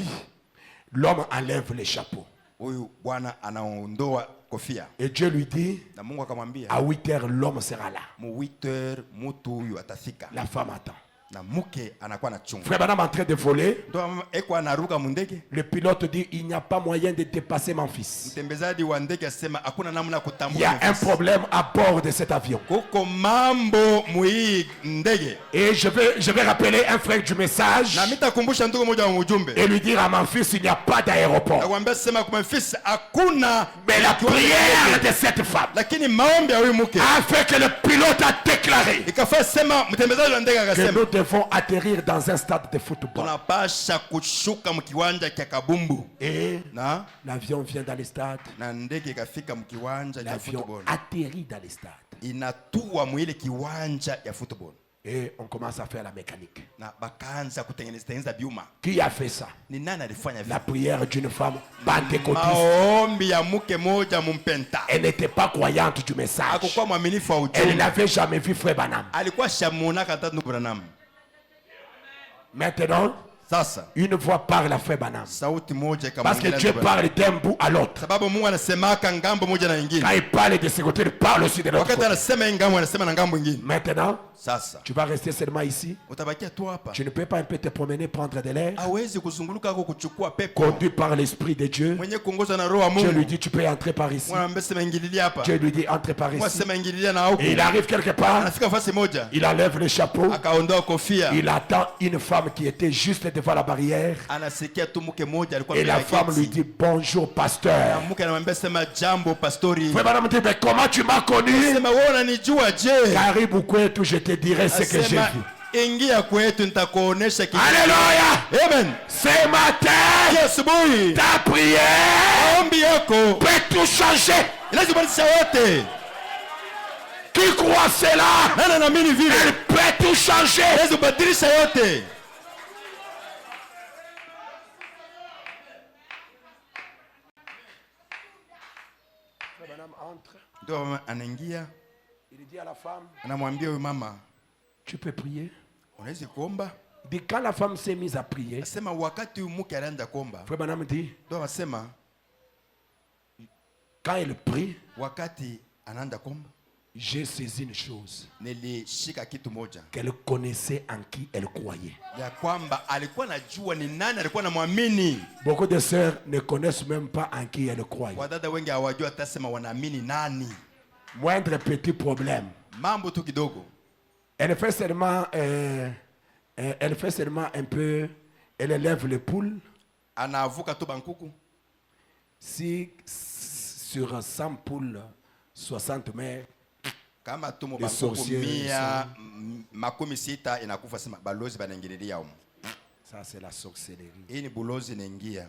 l'homme enlève le chapeau. Huyu bwana anaondoa kofia, Et Dieu lui dit, na Mungu akamwambia à 8 heures, l'homme sera là. mu 8h mtu huyu atafika, La femme attend. na mke anakuwa na chungu. Frère Branham en train de voler, Ndio eko anaruka mundege. le pilote dit, il n'y a pas moyen de dépasser mon fils. Mtembezaji wa ndege asema hakuna namna ya Il y kutambua. a un problème à bord de cet avion. Kuko mambo muhii ndege. Et je vais rappeler un frère du message Na mitakumbusha ndugu moja wa ujumbe. et lui dire à mon fils, il n'y a pas d'aéroport. Nakwambia sema kwa fils hakuna, Mais la prière de cette femme lakini maombi ya huyu mke a fait que le pilote a déclaré ikafaa sema, mtembezaji wa ndege que akasema nous devons atterrir dans un stade de football. tunapasha kushuka mkiwanja kya kabumbu, Et na l'avion vient dans le stade. na ndege ikafika mkiwanja cha L'avion football, atterrit dans le stade. inatua mwile kiwanja ya football, Et on commence à faire la mécanique. na bakaanza kutengeneza byuma. Qui a fait ça? Ni nani alifanya La vile? prière d'une femme pentecôtiste. Maombi ya mke moja mumpenta. Elle n'était pas croyante du message. Hakukuwa mwaminifu wa Elle ujumbe, n'avait jamais vu Frère Branham. alikuwa shamuona kata ndugu Branham. Maintenant, Sasa une voix parle à Frère Branham. sauti moja Parce que ikamwongelea Dieu ndugu Branham. parle d'un bout à l'autre. Sababu Mungu anasemaka ngambo moja na Quand nyingine, il parle de ce côté, il parle aussi de l'autre wakati côté. anasema hii ngambo anasema na ngambo nyingine. Maintenant, Sasa tu vas rester seulement ici. utabakia tu hapa, Tu ne peux pas un peu te promener, prendre de l'air. hawezi kuzunguluka ako kuchukua pepo. Conduit par l'Esprit de Dieu. Mwenye kuongozwa na roho wa Dieu lui Mungu, dit, tu peux entrer par ici. mwana mbese ingililia hapa, Dieu lui dit, entre par mwana ici. sema ingililia na huko. Et il arrive quelque part. Anafika fasi moja, Il enlève le chapeau. akaondoa kofia, Il attend une femme qui était juste devant la barrière. anasikia tu mke moja alikuwa Et mbele la ya femme lui geti. dit, bonjour Na pasteur. mke anamwambia sema jambo pastori. Frère Branham dit, mais comment tu m'as connu? Sema wewe unanijua je? Karibu kwetu, je te dirai ce que j'ai Asema vu. ingia kwetu nitakuonesha kitu. Alléluia. Amen. Ce matin, Asubuhi ta prière maombi yako peut tout changer. inaweza kubadilisha wote. Qui croit cela? Nani anaamini vile? Elle peut tout changer. Inaweza kubadilisha yote. Ndio mama anaingia, Il dit à la femme, anamwambia huyu mama, tu peux prier. unaweza kuomba? Dit quand la femme s'est mise à prier, Asema wakati huyu mke anaanza kuomba, Frère Branham dit, ndio anasema quand elle prie, wakati anaanza kuomba, j'ai saisi une chose, nilishika kitu moja qu'elle connaissait en qui elle croyait. ya kwamba alikuwa anajua ni nani alikuwa anamwamini. Beaucoup de sœurs ne connaissent même pas en qui elles croient. Wadada wengi hawajua atasema wanaamini nani. Moindre petit problème, Mambo tu kidogo, Elle fait seulement un peu, elle élève les poules. Anavuka tu bankuku. Si sur 100 poules, 60 mères, Kama tu mo les bankuku sorciers mia makumi sita inakufa sema balozi banengililia huko. ça c'est la sorcellerie. Hii ni bulozi inaingia.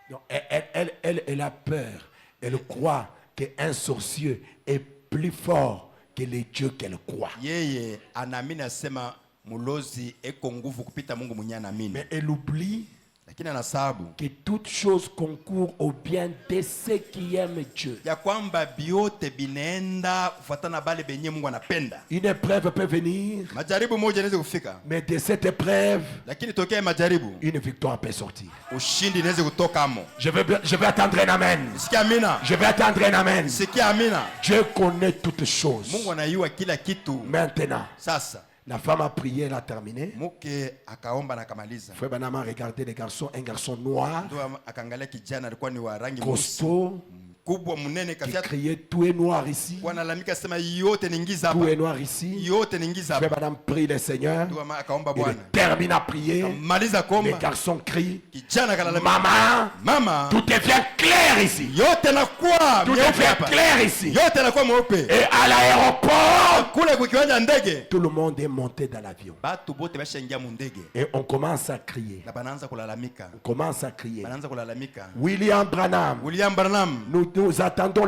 Donc, elle a peur. Elle croit qu'un sorcier est plus fort que les dieux qu'elle croit. Yeye anaamini asema mulozi eko nguvu kupita Mungu mwenye anaamini. Mais elle oublie Lakini anasabu que toute chose concourt au bien de ceux qui aiment Dieu. ya kwamba biote binaenda kufuatana bale benye Mungu anapenda. Une épreuve peut venir, Majaribu moja inaweza kufika, mais de cette épreuve, lakini tokea majaribu une victoire peut sortir. ushindi inaweza kutoka amo. Je vais attendre un amen. Sikia amina. Je vais attendre un amen. Sikia amina. Dieu connaît toutes choses. Mungu anayua kila kitu. Maintenant, Sasa la femme a prié, elle a terminé. mke akaomba na akamaliza. Frère Branham a regardé les garçons, un garçon noir, Ndio akaangalia kijana alikuwa ni wa rangi mweusi, costaud, kubwa mnene qui kafia. criait tout est noir ici, Wanalamika sema yote niingiza tout hapa. est noir ici. Yote niingiza Frère hapa. Branham prie le Seigneur. Ndio akaomba Il Bwana. termine à prier. Maliza Les kuomba. garçons crient, Kijana akalalamika. maman, Mama, tout devient clair ici. yote nakuwa Tout mweupe devient hapa. clair ici. Yote nakuwa mweupe. Et à l'aéroport, Kule kwa kiwanja ndege, tout le monde est monté dans l'avion. batu bote bashaingia mu ndege. Et on commence à crier. Na banaanza kulalamika. On commence à crier. Banaanza kulalamika. William Branham, William Branham, nous attendons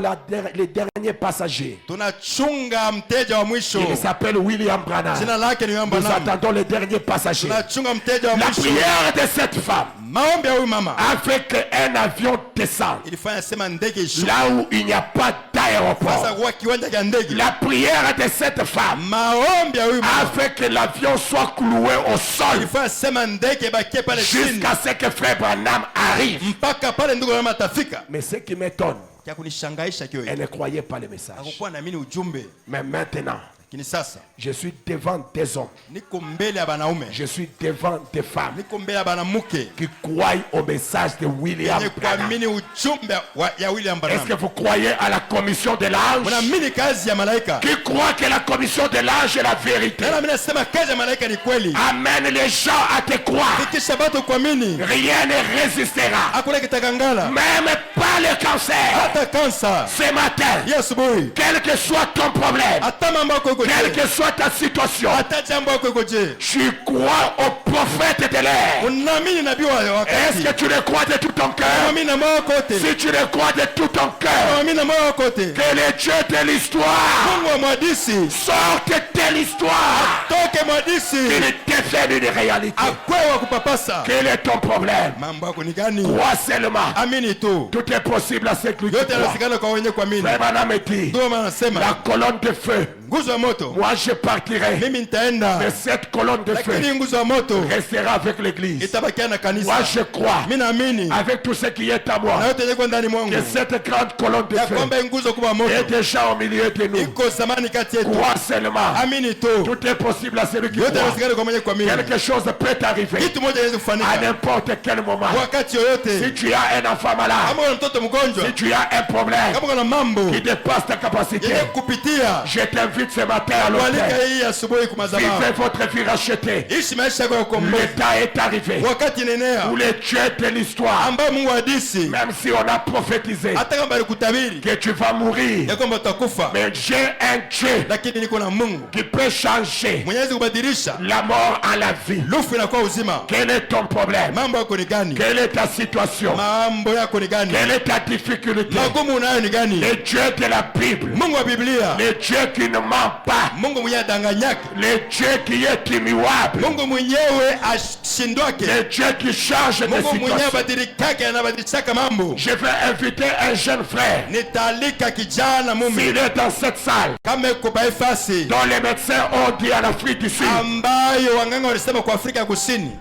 les derniers passagers. tunachunga mteja wa mwisho. Il s'appelle William Branham. Jina lake ni William Nous Branham. attendons les derniers passagers. Tunachunga mteja wa La mwisho. prière de cette femme Maombi ya huyu mama a fait qu'un avion descende ilifanya sema ndege ishuke. là où il n'y a pas Sasa d'aéroport. kwa kiwanja cha ndege. La prière de cette femme Maombi ya huyu a mama fait que l'avion soit cloué au sol ilifanya sema ndege bakie pale chini jusqu'à ce que frère Branham arrive. mpaka pale ndugu mama atafika. Mais ce qui m'étonne, Kia kunishangaisha kio elle ne croyait pas le message. hakukuwa naamini ujumbe. Mais maintenant, Lakini sasa je suis devant des hommes, niko mbele ya banaume, je suis devant des femmes niko mbele ya banamuke qui croient au message de William yenye Branham. kuamini ujumbe ya William Est-ce que Branham. vous croyez à la commission de l'ange? Mnaamini kazi ya malaika? Qui croit que la commission de l'ange est la vérité? Tena mimi nasema kazi ya malaika ni kweli. Amène les gens à te croire. Ikisha batu kuamini, Rien ne résistera. hakuna kitakangala. Même pas le cancer. Hata kansa. Ce matin, Hii asubuhi, quel que soit ton problème, hata mambo yako iko quelle je, que soit ta situation, hata jambo yako iko je, tu crois au prophète de l'air. unaamini nabii wa Est-ce wakati? que tu le crois de tout ton cœur? Unaamini na moyo wako wote? Si tu le crois de tout ton cœur, Unaamini na moyo wako wote? que le Dieu de l'histoire Mungu wa mwadisi sorte de l'histoire. toke mwadisi Il devienne une réalité. akwe wa kupapasa. Quel est ton problème? Mambo yako ni gani? Crois seulement. Amini tu, Tout est possible à ceux qui yote croient. yanasikana kwa wenye kuamini. Frère Branham dit, Ndio maana nasema la colonne de feu, nguzo ya moto, moi je partirai, mimi nitaenda, mais cette colonne de feu lakini nguzo ya moto restera avec l'église. itabakia na Moi kanisa. je crois, Mimi naamini avec tout ce qui est à na moi, yote yenye ndani mwangu que cette grande colonne de ya feu kwamba hii nguzo kubwa ya est moto déjà au milieu de nous. iko zamani kati yetu. Crois seulement. Amini tu, Tout est possible à celui qui yote croit. yanasikana kwa mwenye kuamini. Quelque chose peut arriver Kitu moja inaweza à kufanyika n'importe quel moment. wakati Si yoyote. tu as un enfant malade, Kama una mtoto mgonjwa, si tu as un problème kama kuna mambo qui dépasse ta capacité, yenye kupitia, je t'invite ce matin à walika l'hôtel. hii asubuhi kwa Vivez madhabahu. votre vie rachetée. Ishi maisha yako ya ukombozi. Le temps est arrivé Wakati nenea où le Dieu de l'histoire, ambayo Mungu hadisi, même si on a prophétisé hata kama alikutabiri que tu vas mourir, ya kwamba utakufa, mais j'ai un Dieu lakini niko na Mungu qui peut changer mwenyezi kubadilisha la mort en la vie. lufu inakuwa uzima. Quel est ton problème? Mambo yako ni gani? Quelle est ta situation? Mambo yako ni gani? Quelle est ta difficulté? Magumu unayo ni gani? Le Dieu de la Bible, Mungu wa Biblia, le Dieu qui ne ment pas, Mungu mwenyewe adanganyake, le Dieu qui est immuable, Mungu mwenyewe ashindwake, le Dieu qui change de Mungu mwenyewe situation. abadilikake, anabadilishaka mambo. Je vais inviter un jeune frère, Nitaalika kijana mume s'il est dans cette salle, kama iko baifasi dont les médecins ont dit en Afrique du Sud, ambayo wanganga walisema kwa Afrika ya Kusini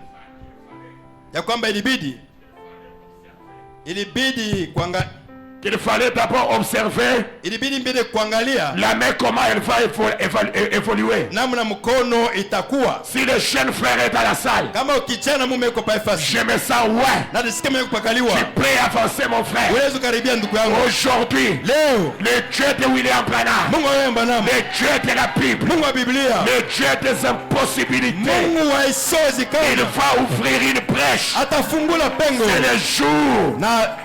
ya kwamba ilibidi Il fallait d'abord observer ilibidi mbele kuangalia la main comment elle va évoluer. namna mkono itakuwa. Si le jeune frère est dans la salle, Kama ukichana mume yuko pale fasi je me sens ouais. na nisikia mume kupakaliwa, Tu peux avancer mon frère. uweze karibia ndugu yangu. Aujourd'hui, Leo le Dieu de William Branham, Mungu wa Branham, le Dieu de la Bible, Mungu wa Biblia, le Dieu des impossibilités, Mungu wa isozi il kama va ouvrir une brèche. atafungula pengo C'est le jour, na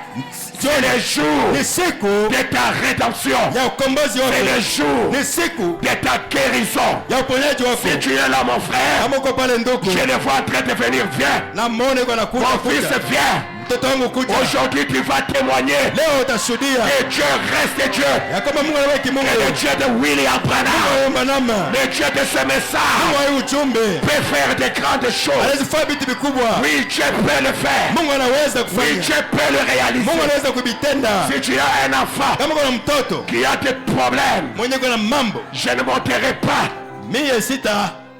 c'est le jour ni siku de ta rédemption. ya ukombozi C'est le wako, jour ni siku de ta guérison. ya uponyaji wako. Si tu es là mon frère, Kama uko pale ndugu, je le vois en train de venir. Viens, na muone kwa nakuja mon fils, kuja, viens. mtoto wangu kuja. Aujourd'hui tu vas témoigner Leo utashuhudia que Dieu reste Dieu. ya kwamba Mungu anabaki Mungu, Et le Dieu de William Branham, Mungu wa Branham, le Dieu de ce Mungu message, wa hii ujumbe peut faire de grandes choses. anaweza kufanya vitu vikubwa. Oui, Dieu peut le faire. Mungu anaweza Oui, kufanya, Dieu peut le Mungu réaliser. anaweza kubitenda. Si tu as un enfant Kama kuna mtoto qui a des problèmes, mwenye kuna mambo, je ne monterai pas. mie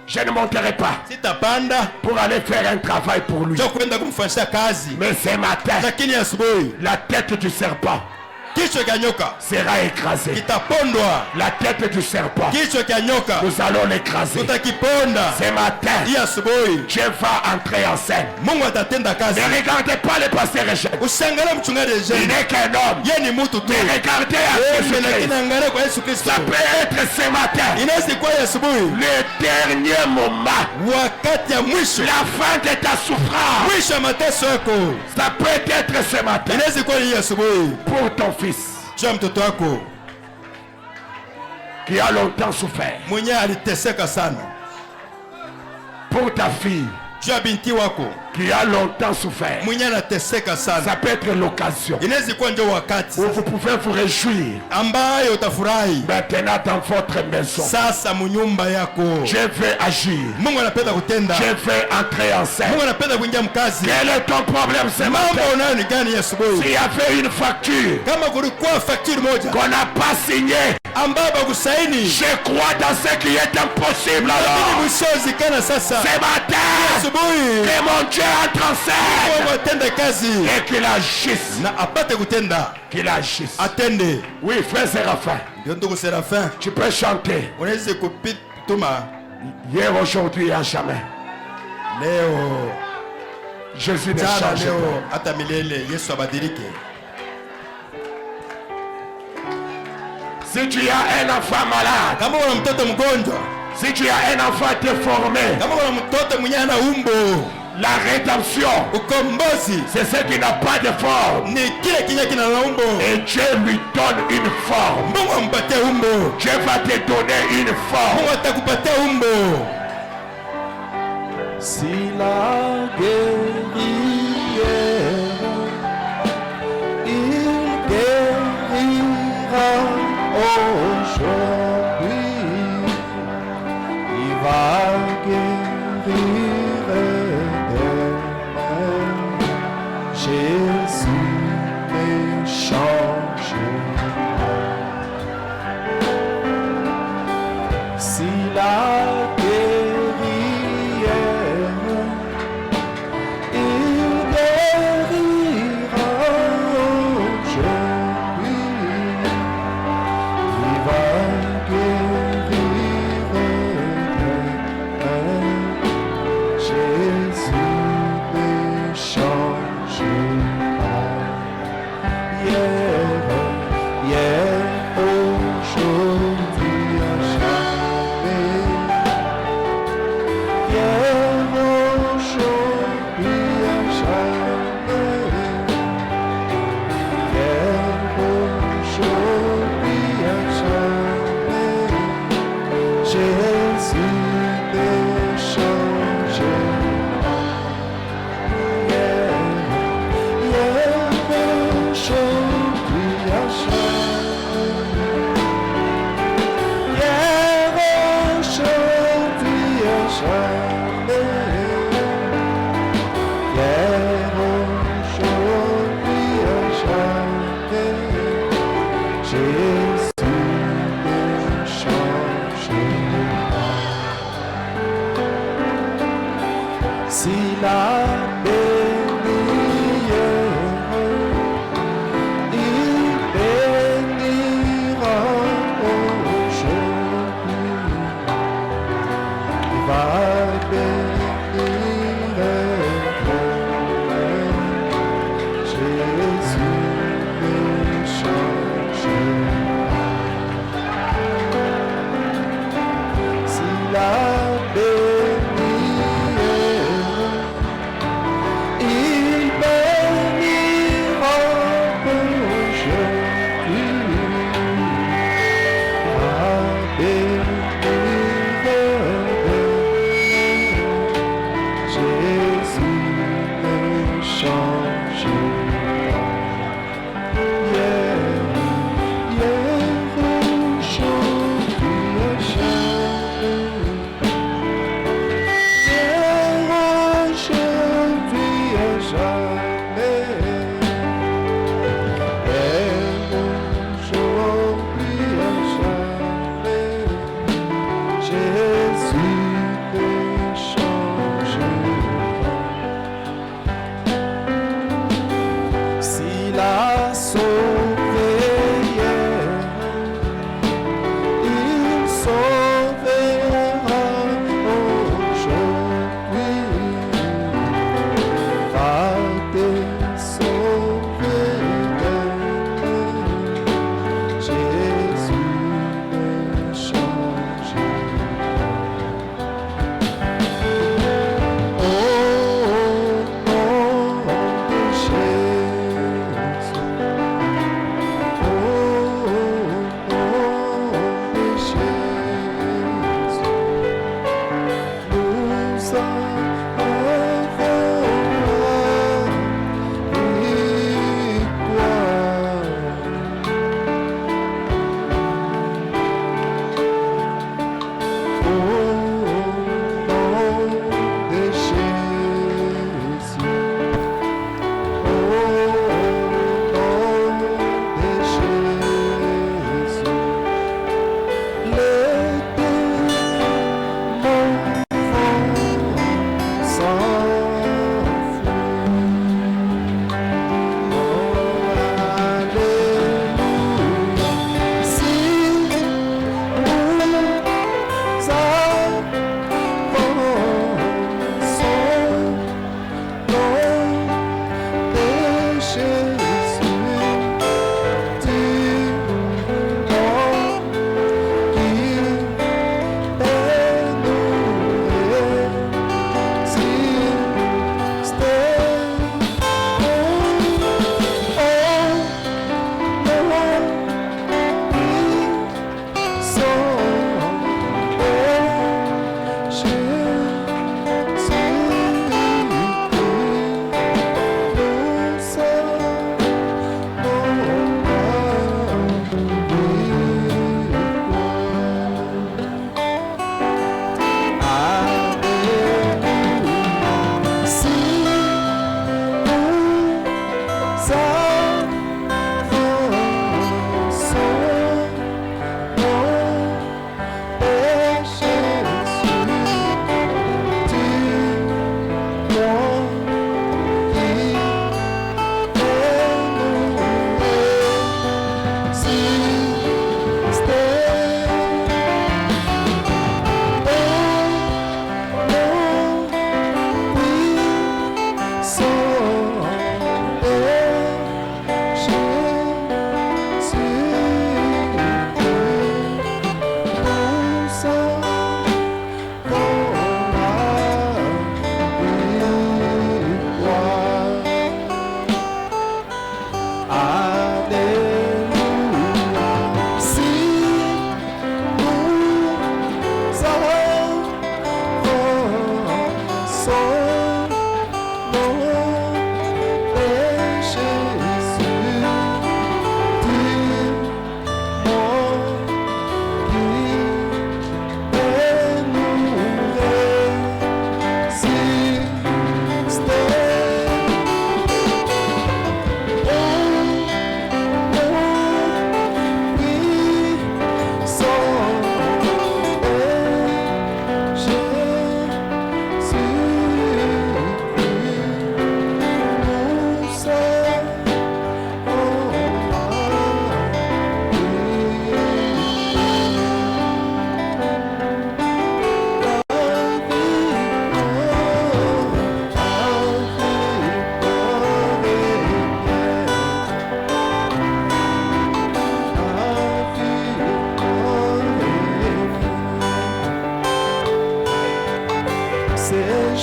Je ne monterai pas sitapanda pour aller faire un travail pour lui. sio kwenda kumfanyisha kazi, Mais ce matin, lakini asubuhi la tête du serpent kichwa cha nyoka sera écrasée. kitapondwa. La tête du serpent, Kichwa cha nyoka nous allons l'écraser. tutakiponda. Ce matin, Hii asubuhi Dieu va entrer en scène. Mungu atatenda kazi. Ne regardez pas le pasteur Eugène. Usiangalie mchungaji Il Eugene, n'est qu'un homme. yeye ni mtu tu. Mais regardez à Lakini Jésus-Christ. angalia kwa Yesu Kristo. Ça peut être ce matin, Inaweza kuwa hii asubuhi le dernier moment, wakati ya mwisho, la fin de ta souffrance. mwisho ya mateso yako. Ça peut être ce matin Inaweza kuwa hii asubuhi pour ton fils juu ya mtoto wako qui a longtemps souffert, mwenyewe aliteseka sana, pour ta fille juu ya binti wako qui a longtemps souffert. mwenyewe anateseka sana. Ça peut être l'occasion Inaweza kuwa ndio wakati où vous pouvez vous réjouir ambayo utafurahi maintenant dans votre maison. sasa munyumba yako. Dieu veut agir. Mungu anapenda kutenda, Dieu veut entrer en scène. Mungu anapenda kuingia mkazi. Quel est ton problème ce Mambo matin? unayo ni gani asubuhi? S'il y avait une facture Kama kulikuwa fakturi moja qu'on n'a pas signée, ambayo bakusaini, je crois dans ce qui est impossible lakini alors. mwishozikana sasa Ce matin, asubuhi que mon Dieu entre en scène Mungu atende kazi et qu'il agisse. na apate kutenda, Qu'il agisse. atende. Oui, frère Séraphin, Ndio ndugu Serafin, tu peux chanter unaweza kupituma hier, aujourd'hui et à jamais. leo, Jésus ne jana, change leo pas. hata milele. Yesu abadilike. Si tu as un enfant malade, Kama una mtoto mgonjwa, si tu as un enfant déformé, kama una mtoto mwenye ana umbo, la rédemption, ukombozi c'est ce qui n'a pas de forme. ni kile kinya kina na umbo. Et Dieu lui donne une forme. Mungu ampatie umbo, Dieu va te donner une forme. Mungu atakupatia umbo. S'il a guéri hier, il guérira aujourd'hui. Il va guérir demain. Jésus n'est changé. S'il a guéri hier, il guérira aujourd'hui. Il va guérir demain. Jésus ne change pas. Hier, aujourd'hui, à jamais. Hier, aujourd'hui, à jamais. Hier, aujourd'hui, à jamais. Jésus ne change pas. Hier, aujourd'hui, à jamais. Hier, aujourd'hui, à jamais. Hier, aujourd'hui, à jamais. Jésus ne change pas. S'il a béni hier, il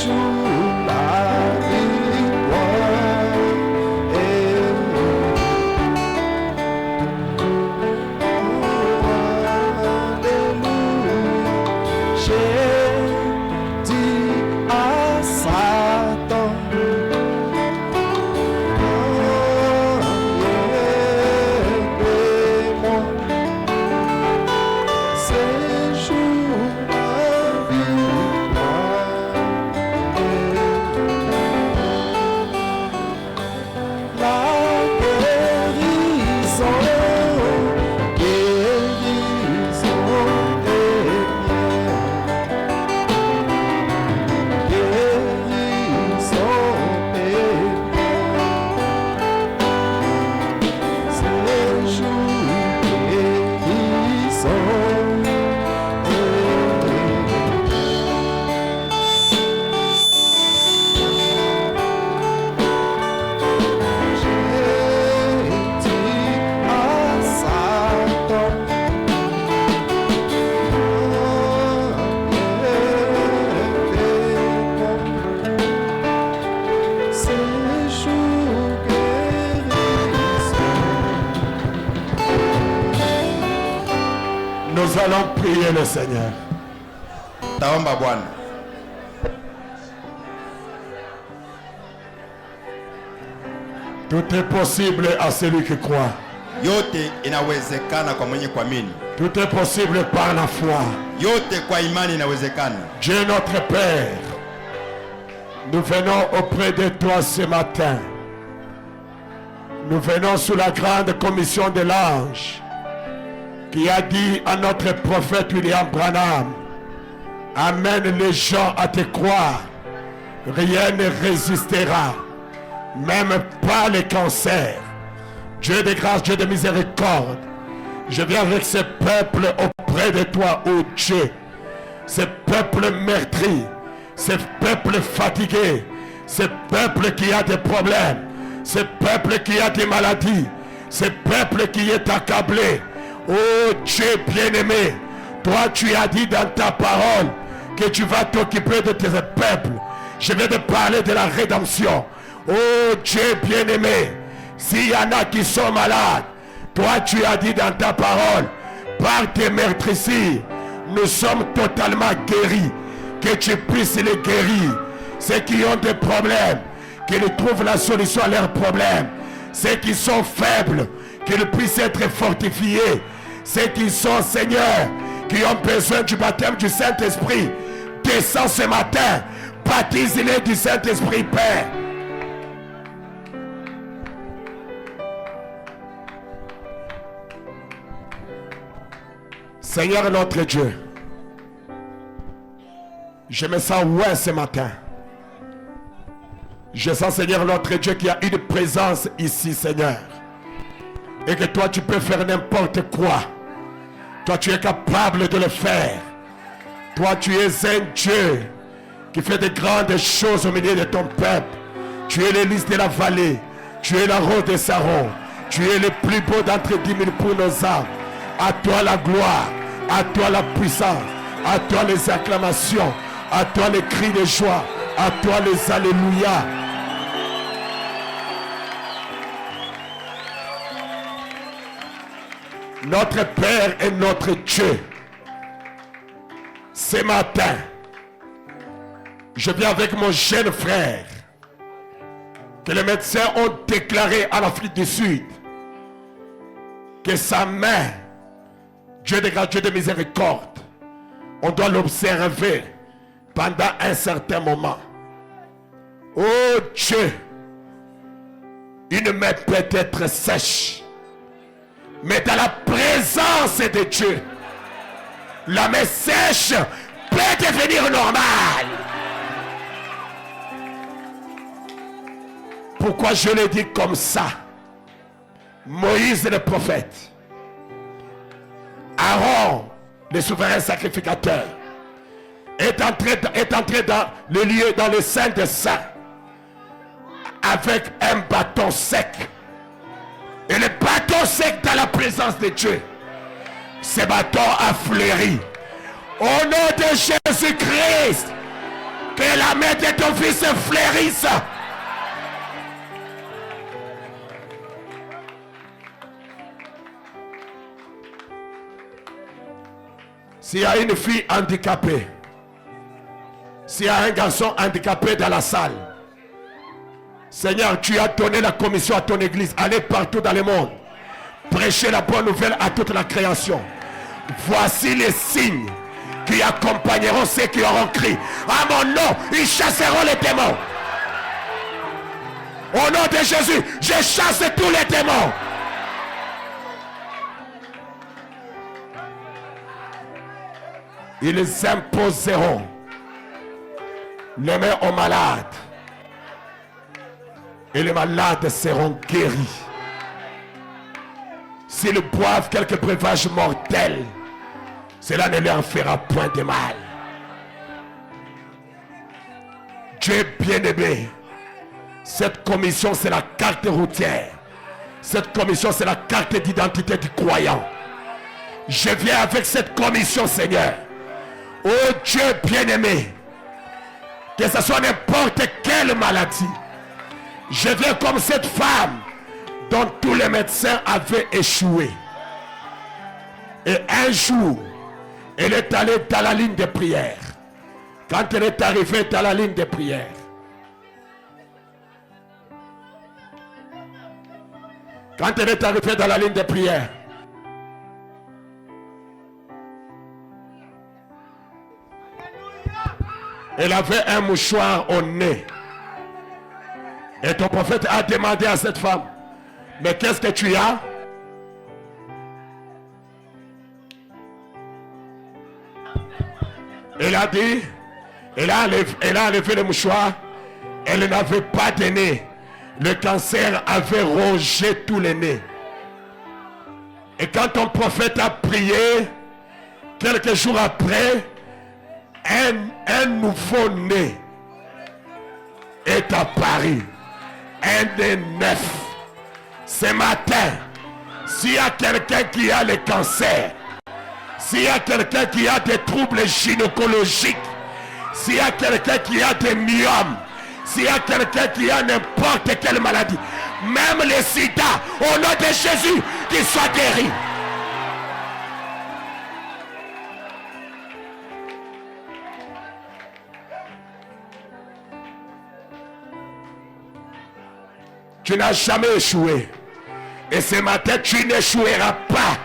jour la victoire est j'ai dit à Satan, Nous allons prier le Seigneur. Taomba Bwana. Tout est possible à celui qui croit. Yote inawezekana kwa mwenye kuamini. Tout est possible par la foi. Yote kwa imani inawezekana. Dieu notre Père, nous venons auprès de toi ce matin. Nous venons sous la grande commission de l'ange qui a dit à notre prophète William Branham, amène les gens à te croire, rien ne résistera, même pas le cancer. Dieu de grâce, Dieu de miséricorde, je viens avec ce peuple auprès de toi, ô Dieu, ce peuple meurtri, ce peuple fatigué, ce peuple qui a des problèmes, ce peuple qui a des maladies, ce peuple qui est accablé. Oh Dieu bien-aimé, toi tu as dit dans ta parole que tu vas t'occuper de tes peuples. Je vais te parler de la rédemption. Oh Dieu bien-aimé, s'il y en a qui sont malades, toi tu as dit dans ta parole, par tes meurtrissures, nous sommes totalement guéris. Que tu puisses les guérir. Ceux qui ont des problèmes, qu'ils trouvent la solution à leurs problèmes. Ceux qui sont faibles, qu'ils puissent être fortifiés. Ceux qui sont, Seigneur, qui ont besoin du baptême du Saint-Esprit, descends ce matin, baptise-les du Saint-Esprit, Père. Seigneur notre Dieu, je me sens loin ce matin. Je sens, Seigneur notre Dieu, qu'il y a une présence ici, Seigneur. Et que toi, tu peux faire n'importe quoi. Toi, tu es capable de le faire. Toi, tu es un Dieu qui fait de grandes choses au milieu de ton peuple. Tu es l'hélice de la vallée. Tu es la rose de Saron. Tu es le plus beau d'entre 10 000 pour nos âmes. À toi la gloire. À toi la puissance. À toi les acclamations. À toi les cris de joie. À toi les alléluia. Notre Père et notre Dieu, ce matin, je viens avec mon jeune frère que les médecins ont déclaré en Afrique du Sud que sa main, Dieu de grâce, Dieu de miséricorde, on doit l'observer pendant un certain moment. Oh Dieu, une main peut être sèche, mais dans la présence de Dieu, la main sèche peut devenir normale. Pourquoi je le dis comme ça? Moïse le prophète, Aaron le souverain sacrificateur, est entré dans le lieu, dans le Saint des Saints, avec un bâton sec. Et le bâton sec dans la présence de Dieu, ce bâton a fleuri. Au nom de Jésus-Christ, Que la main de ton fils fleurisse. S'il y a une fille handicapée, s'il y a un garçon handicapé dans la salle, Seigneur, tu as donné la commission à ton église. Allez partout dans le monde. Prêchez la bonne nouvelle à toute la création. Voici les signes qui accompagneront ceux qui auront crié. À mon nom, ils chasseront les démons. Au nom de Jésus, je chasse tous les démons. Ils imposeront les mains aux malades. Et les malades seront guéris. S'ils boivent quelques breuvages mortels, cela ne leur fera point de mal. Dieu bien-aimé, cette commission c'est la carte routière. Cette commission c'est la carte d'identité du croyant. Je viens avec cette commission, Seigneur. Oh Dieu bien-aimé, que ce soit n'importe quelle maladie, je viens comme cette femme dont tous les médecins avaient échoué. Et un jour, elle est allée dans la ligne de prière. Quand elle est arrivée dans la ligne de prière, elle avait un mouchoir au nez. Et ton prophète a demandé à cette femme, mais qu'est-ce que tu as? Elle a dit, elle a enlevé le mouchoir, elle n'avait pas de nez. Le cancer avait rongé tous les nez. Et quand ton prophète a prié, quelques jours après, un nouveau-né est apparu. Un des 9. Ce matin, s'il y a quelqu'un qui a le cancer, s'il y a quelqu'un qui a des troubles gynécologiques, s'il y a quelqu'un qui a des myomes, s'il y a quelqu'un qui a n'importe quelle maladie, même le sida, au nom de Jésus, qu'il soit guéri. Tu n'as jamais échoué. Et ce matin, tu n'échoueras pas.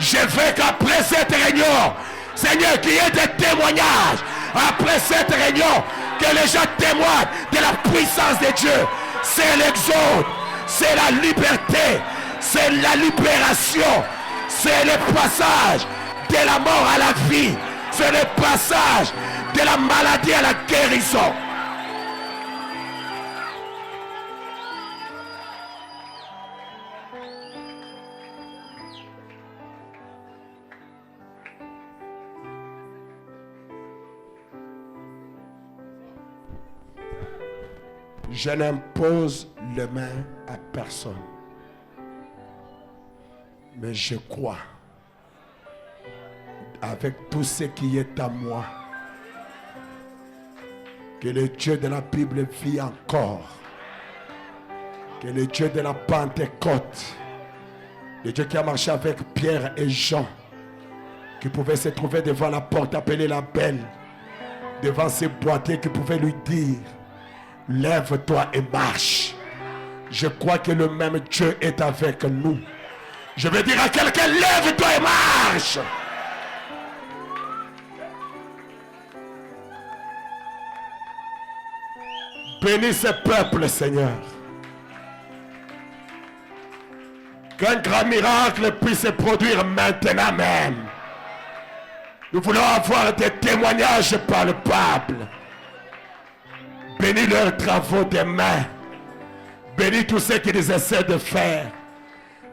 Je veux qu'après cette réunion, Seigneur, qu'il y ait des témoignages. Après cette réunion, que les gens témoignent de la puissance de Dieu. C'est l'exode, c'est la liberté, c'est la libération, c'est le passage de la mort à la vie, c'est le passage de la maladie à la guérison. Je n'impose les mains à personne. Mais je crois, avec tout ce qui est à moi, que le Dieu de la Bible vit encore. Que le Dieu de la Pentecôte, le Dieu qui a marché avec Pierre et Jean, qui pouvait se trouver devant la porte appelée la Belle, devant ces boiteux qui pouvaient lui dire, lève-toi et marche. Je crois que le même Dieu est avec nous. Je vais dire à quelqu'un, lève-toi et marche. Bénis ce peuple, Seigneur. Qu'un grand miracle puisse se produire maintenant même. Nous voulons avoir des témoignages palpables. Bénis leurs travaux des mains. Bénis tous ceux qu'ils essaient de faire.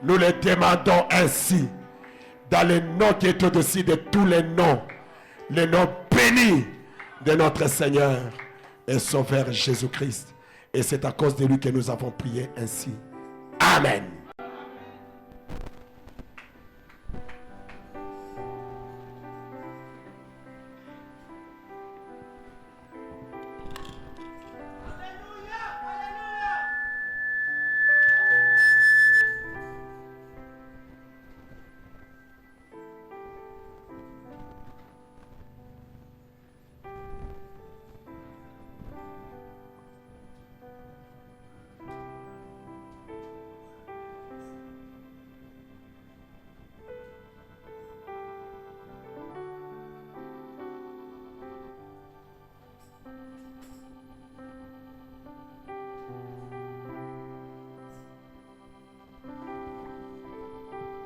Nous les demandons ainsi. Dans le nom qui est au-dessus de tous les noms. Le nom béni de notre Seigneur et Sauveur Jésus-Christ. Et c'est à cause de lui que nous avons prié ainsi. Amen.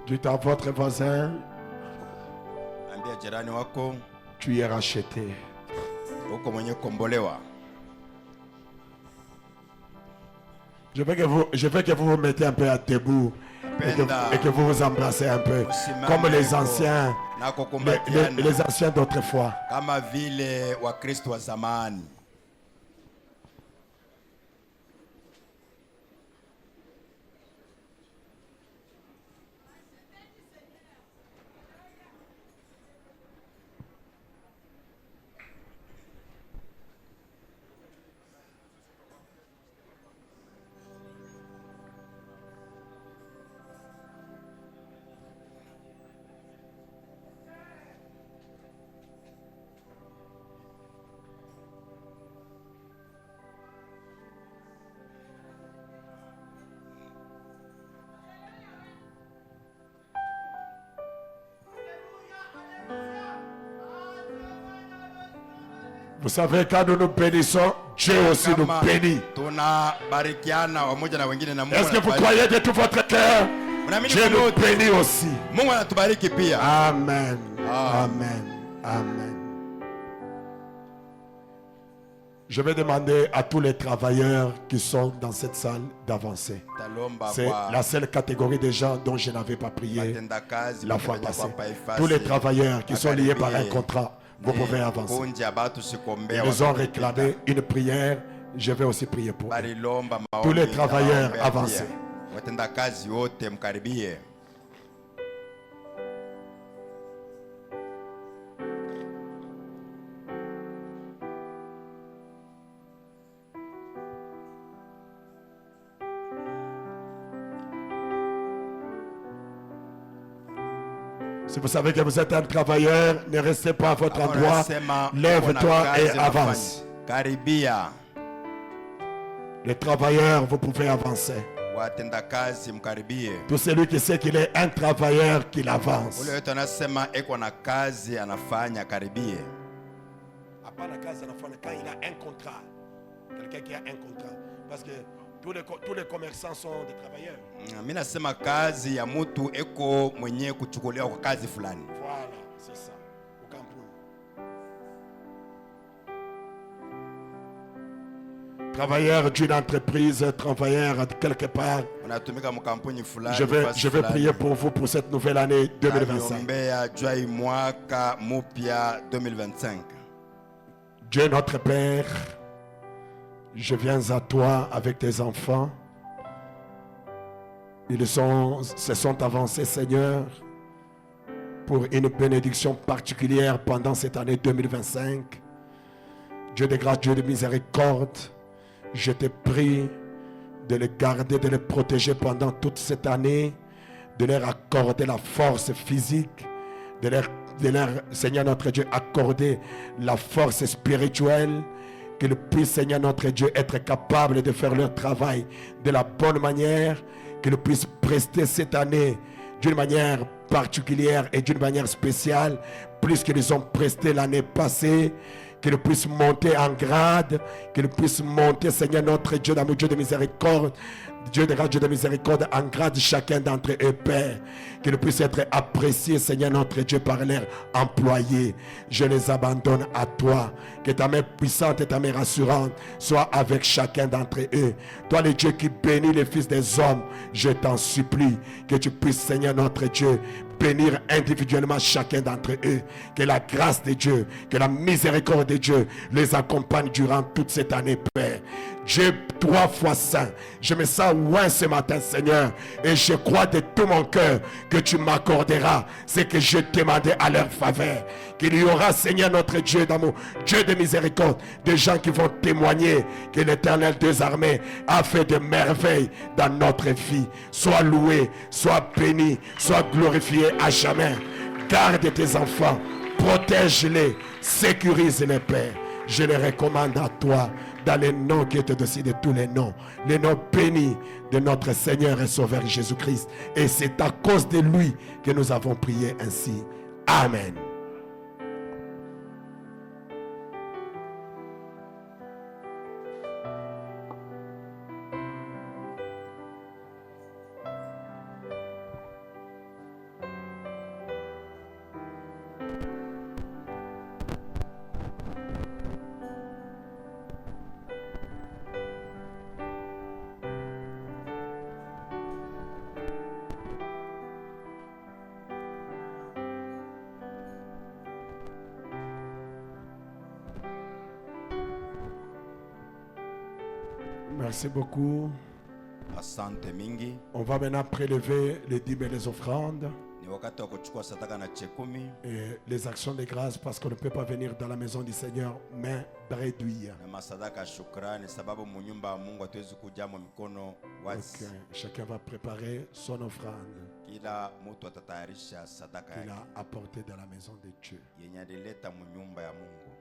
Dites à votre voisin, Ambia jirani wako tu es racheté. uko mwenye kombolewa. Je veux que vous vous mettez un peu à debout et que vous vous embrassez un peu, comme les anciens, Na kukumbatiana les anciens d'autrefois. kama vile Wakristo wa zamani. Vous savez, quand nous nous bénissons, Dieu aussi nous Kama bénit. tunabarikiana wamoja na wengine na Mungu Est-ce que vous anatubariki. croyez de tout votre cœur? Unaamini Dieu nous kwa yote? bénit aussi. Mungu anatubariki pia. Amen. Amen. Amen. Je vais demander à tous les travailleurs qui sont dans cette salle d'avancer. Talomba C'est kwa la seule catégorie de gens dont je n'avais pas prié watendakazi la fois wenye passée. kwa hifadhi, Tous les travailleurs qui sont liés par un wakaribie. contrat, vous pouvez avancer. Kundi ya batu sikombea Ils nous ont wakati réclamé une prière. Je vais aussi prier pour eux. balilomba Tous les maombi, travailleurs nawaombea avancez. pia. Watendakazi wote mkaribie. Si vous savez que vous êtes un travailleur, ne restez pas à votre endroit. Unasema uko na Lève-toi kazi et unafanya. avance. Karibia. Les travailleurs, vous pouvez avancer. Watendakazi mkaribie. Tout celui qui sait qu'il est un travailleur, qu'il avance. Ule yote anasema eko na kazi anafanya, karibie. Hapana kazi anafanya quand il a un contrat. Quelqu'un qui a un contrat. Parce que tous les commerçants sont des travailleurs. Mimi nasema kazi ya mtu eko mwenye kuchukuliwa kwa kazi fulani. Voilà, c'est ça. Au Cameroun. Travailleur d'une entreprise, travailleur de quelque part. Unatumika mkampuni fulani. Je vais prier pour vous pour cette nouvelle année 2025. Naliombea jua hii mwaka mupya 2025. Dieu notre Père, je viens à toi avec tes enfants. Ils se sont avancés, Seigneur, pour une bénédiction particulière pendant cette année 2025. Dieu de grâce, Dieu de miséricorde, je te prie de les garder, de les protéger pendant toute cette année, de leur accorder la force physique, de leur, Seigneur notre Dieu, accorder la force spirituelle, qu'ils puissent, Seigneur notre Dieu, être capables de faire leur travail de la bonne manière, qu'ils puissent prester cette année d'une manière particulière et d'une manière spéciale, plus qu'ils ont presté l'année passée, qu'ils puissent monter en grade, qu'ils puissent monter, Seigneur notre Dieu, dans Dieu de miséricorde, Dieu de grâce, Dieu de miséricorde, en grade chacun d'entre eux, Père, qu'ils puissent être appréciés, Seigneur notre Dieu, par leurs employés. Je les abandonne à toi. Que ta main puissante et ta main rassurante soient avec chacun d'entre eux. Toi, le Dieu qui bénit les fils des hommes, je t'en supplie que tu puisses, Seigneur notre Dieu, bénir individuellement chacun d'entre eux. Que la grâce de Dieu, que la miséricorde de Dieu les accompagne durant toute cette année, Père. Dieu, 3 fois saint, je me sens loin ce matin, Seigneur, et je crois de tout mon cœur que tu m'accorderas ce que je demandais à leur faveur. Qu'il y aura, Seigneur notre Dieu, dans mon Dieu de miséricorde, des gens qui vont témoigner que l'Éternel des armées a fait de merveilles dans notre vie. Sois loué, sois béni, sois glorifié à jamais. Garde tes enfants, protège-les, sécurise-les, Père. Je les recommande à toi dans les noms qui est au-dessus de tous les noms bénis de notre Seigneur et Sauveur Jésus-Christ. Et c'est à cause de lui que nous avons prié ainsi. Amen. Merci beaucoup. Asante mingi. On va maintenant prélever les dîmes et les offrandes Ni wakati wa kuchukua sadaka na chekumi et les actions de grâce parce qu'on ne peut pas venir dans la maison du Seigneur main réduite. na masadaka ya shukrani, sababu munyumba wa Mungu hatuwezi kujamo mikono wazi. Ok, chacun va préparer son offrande Kila mtu atatayarisha sadaka qu'il yake a apportée dans la maison de Dieu. yenye alileta munyumba ya Mungu.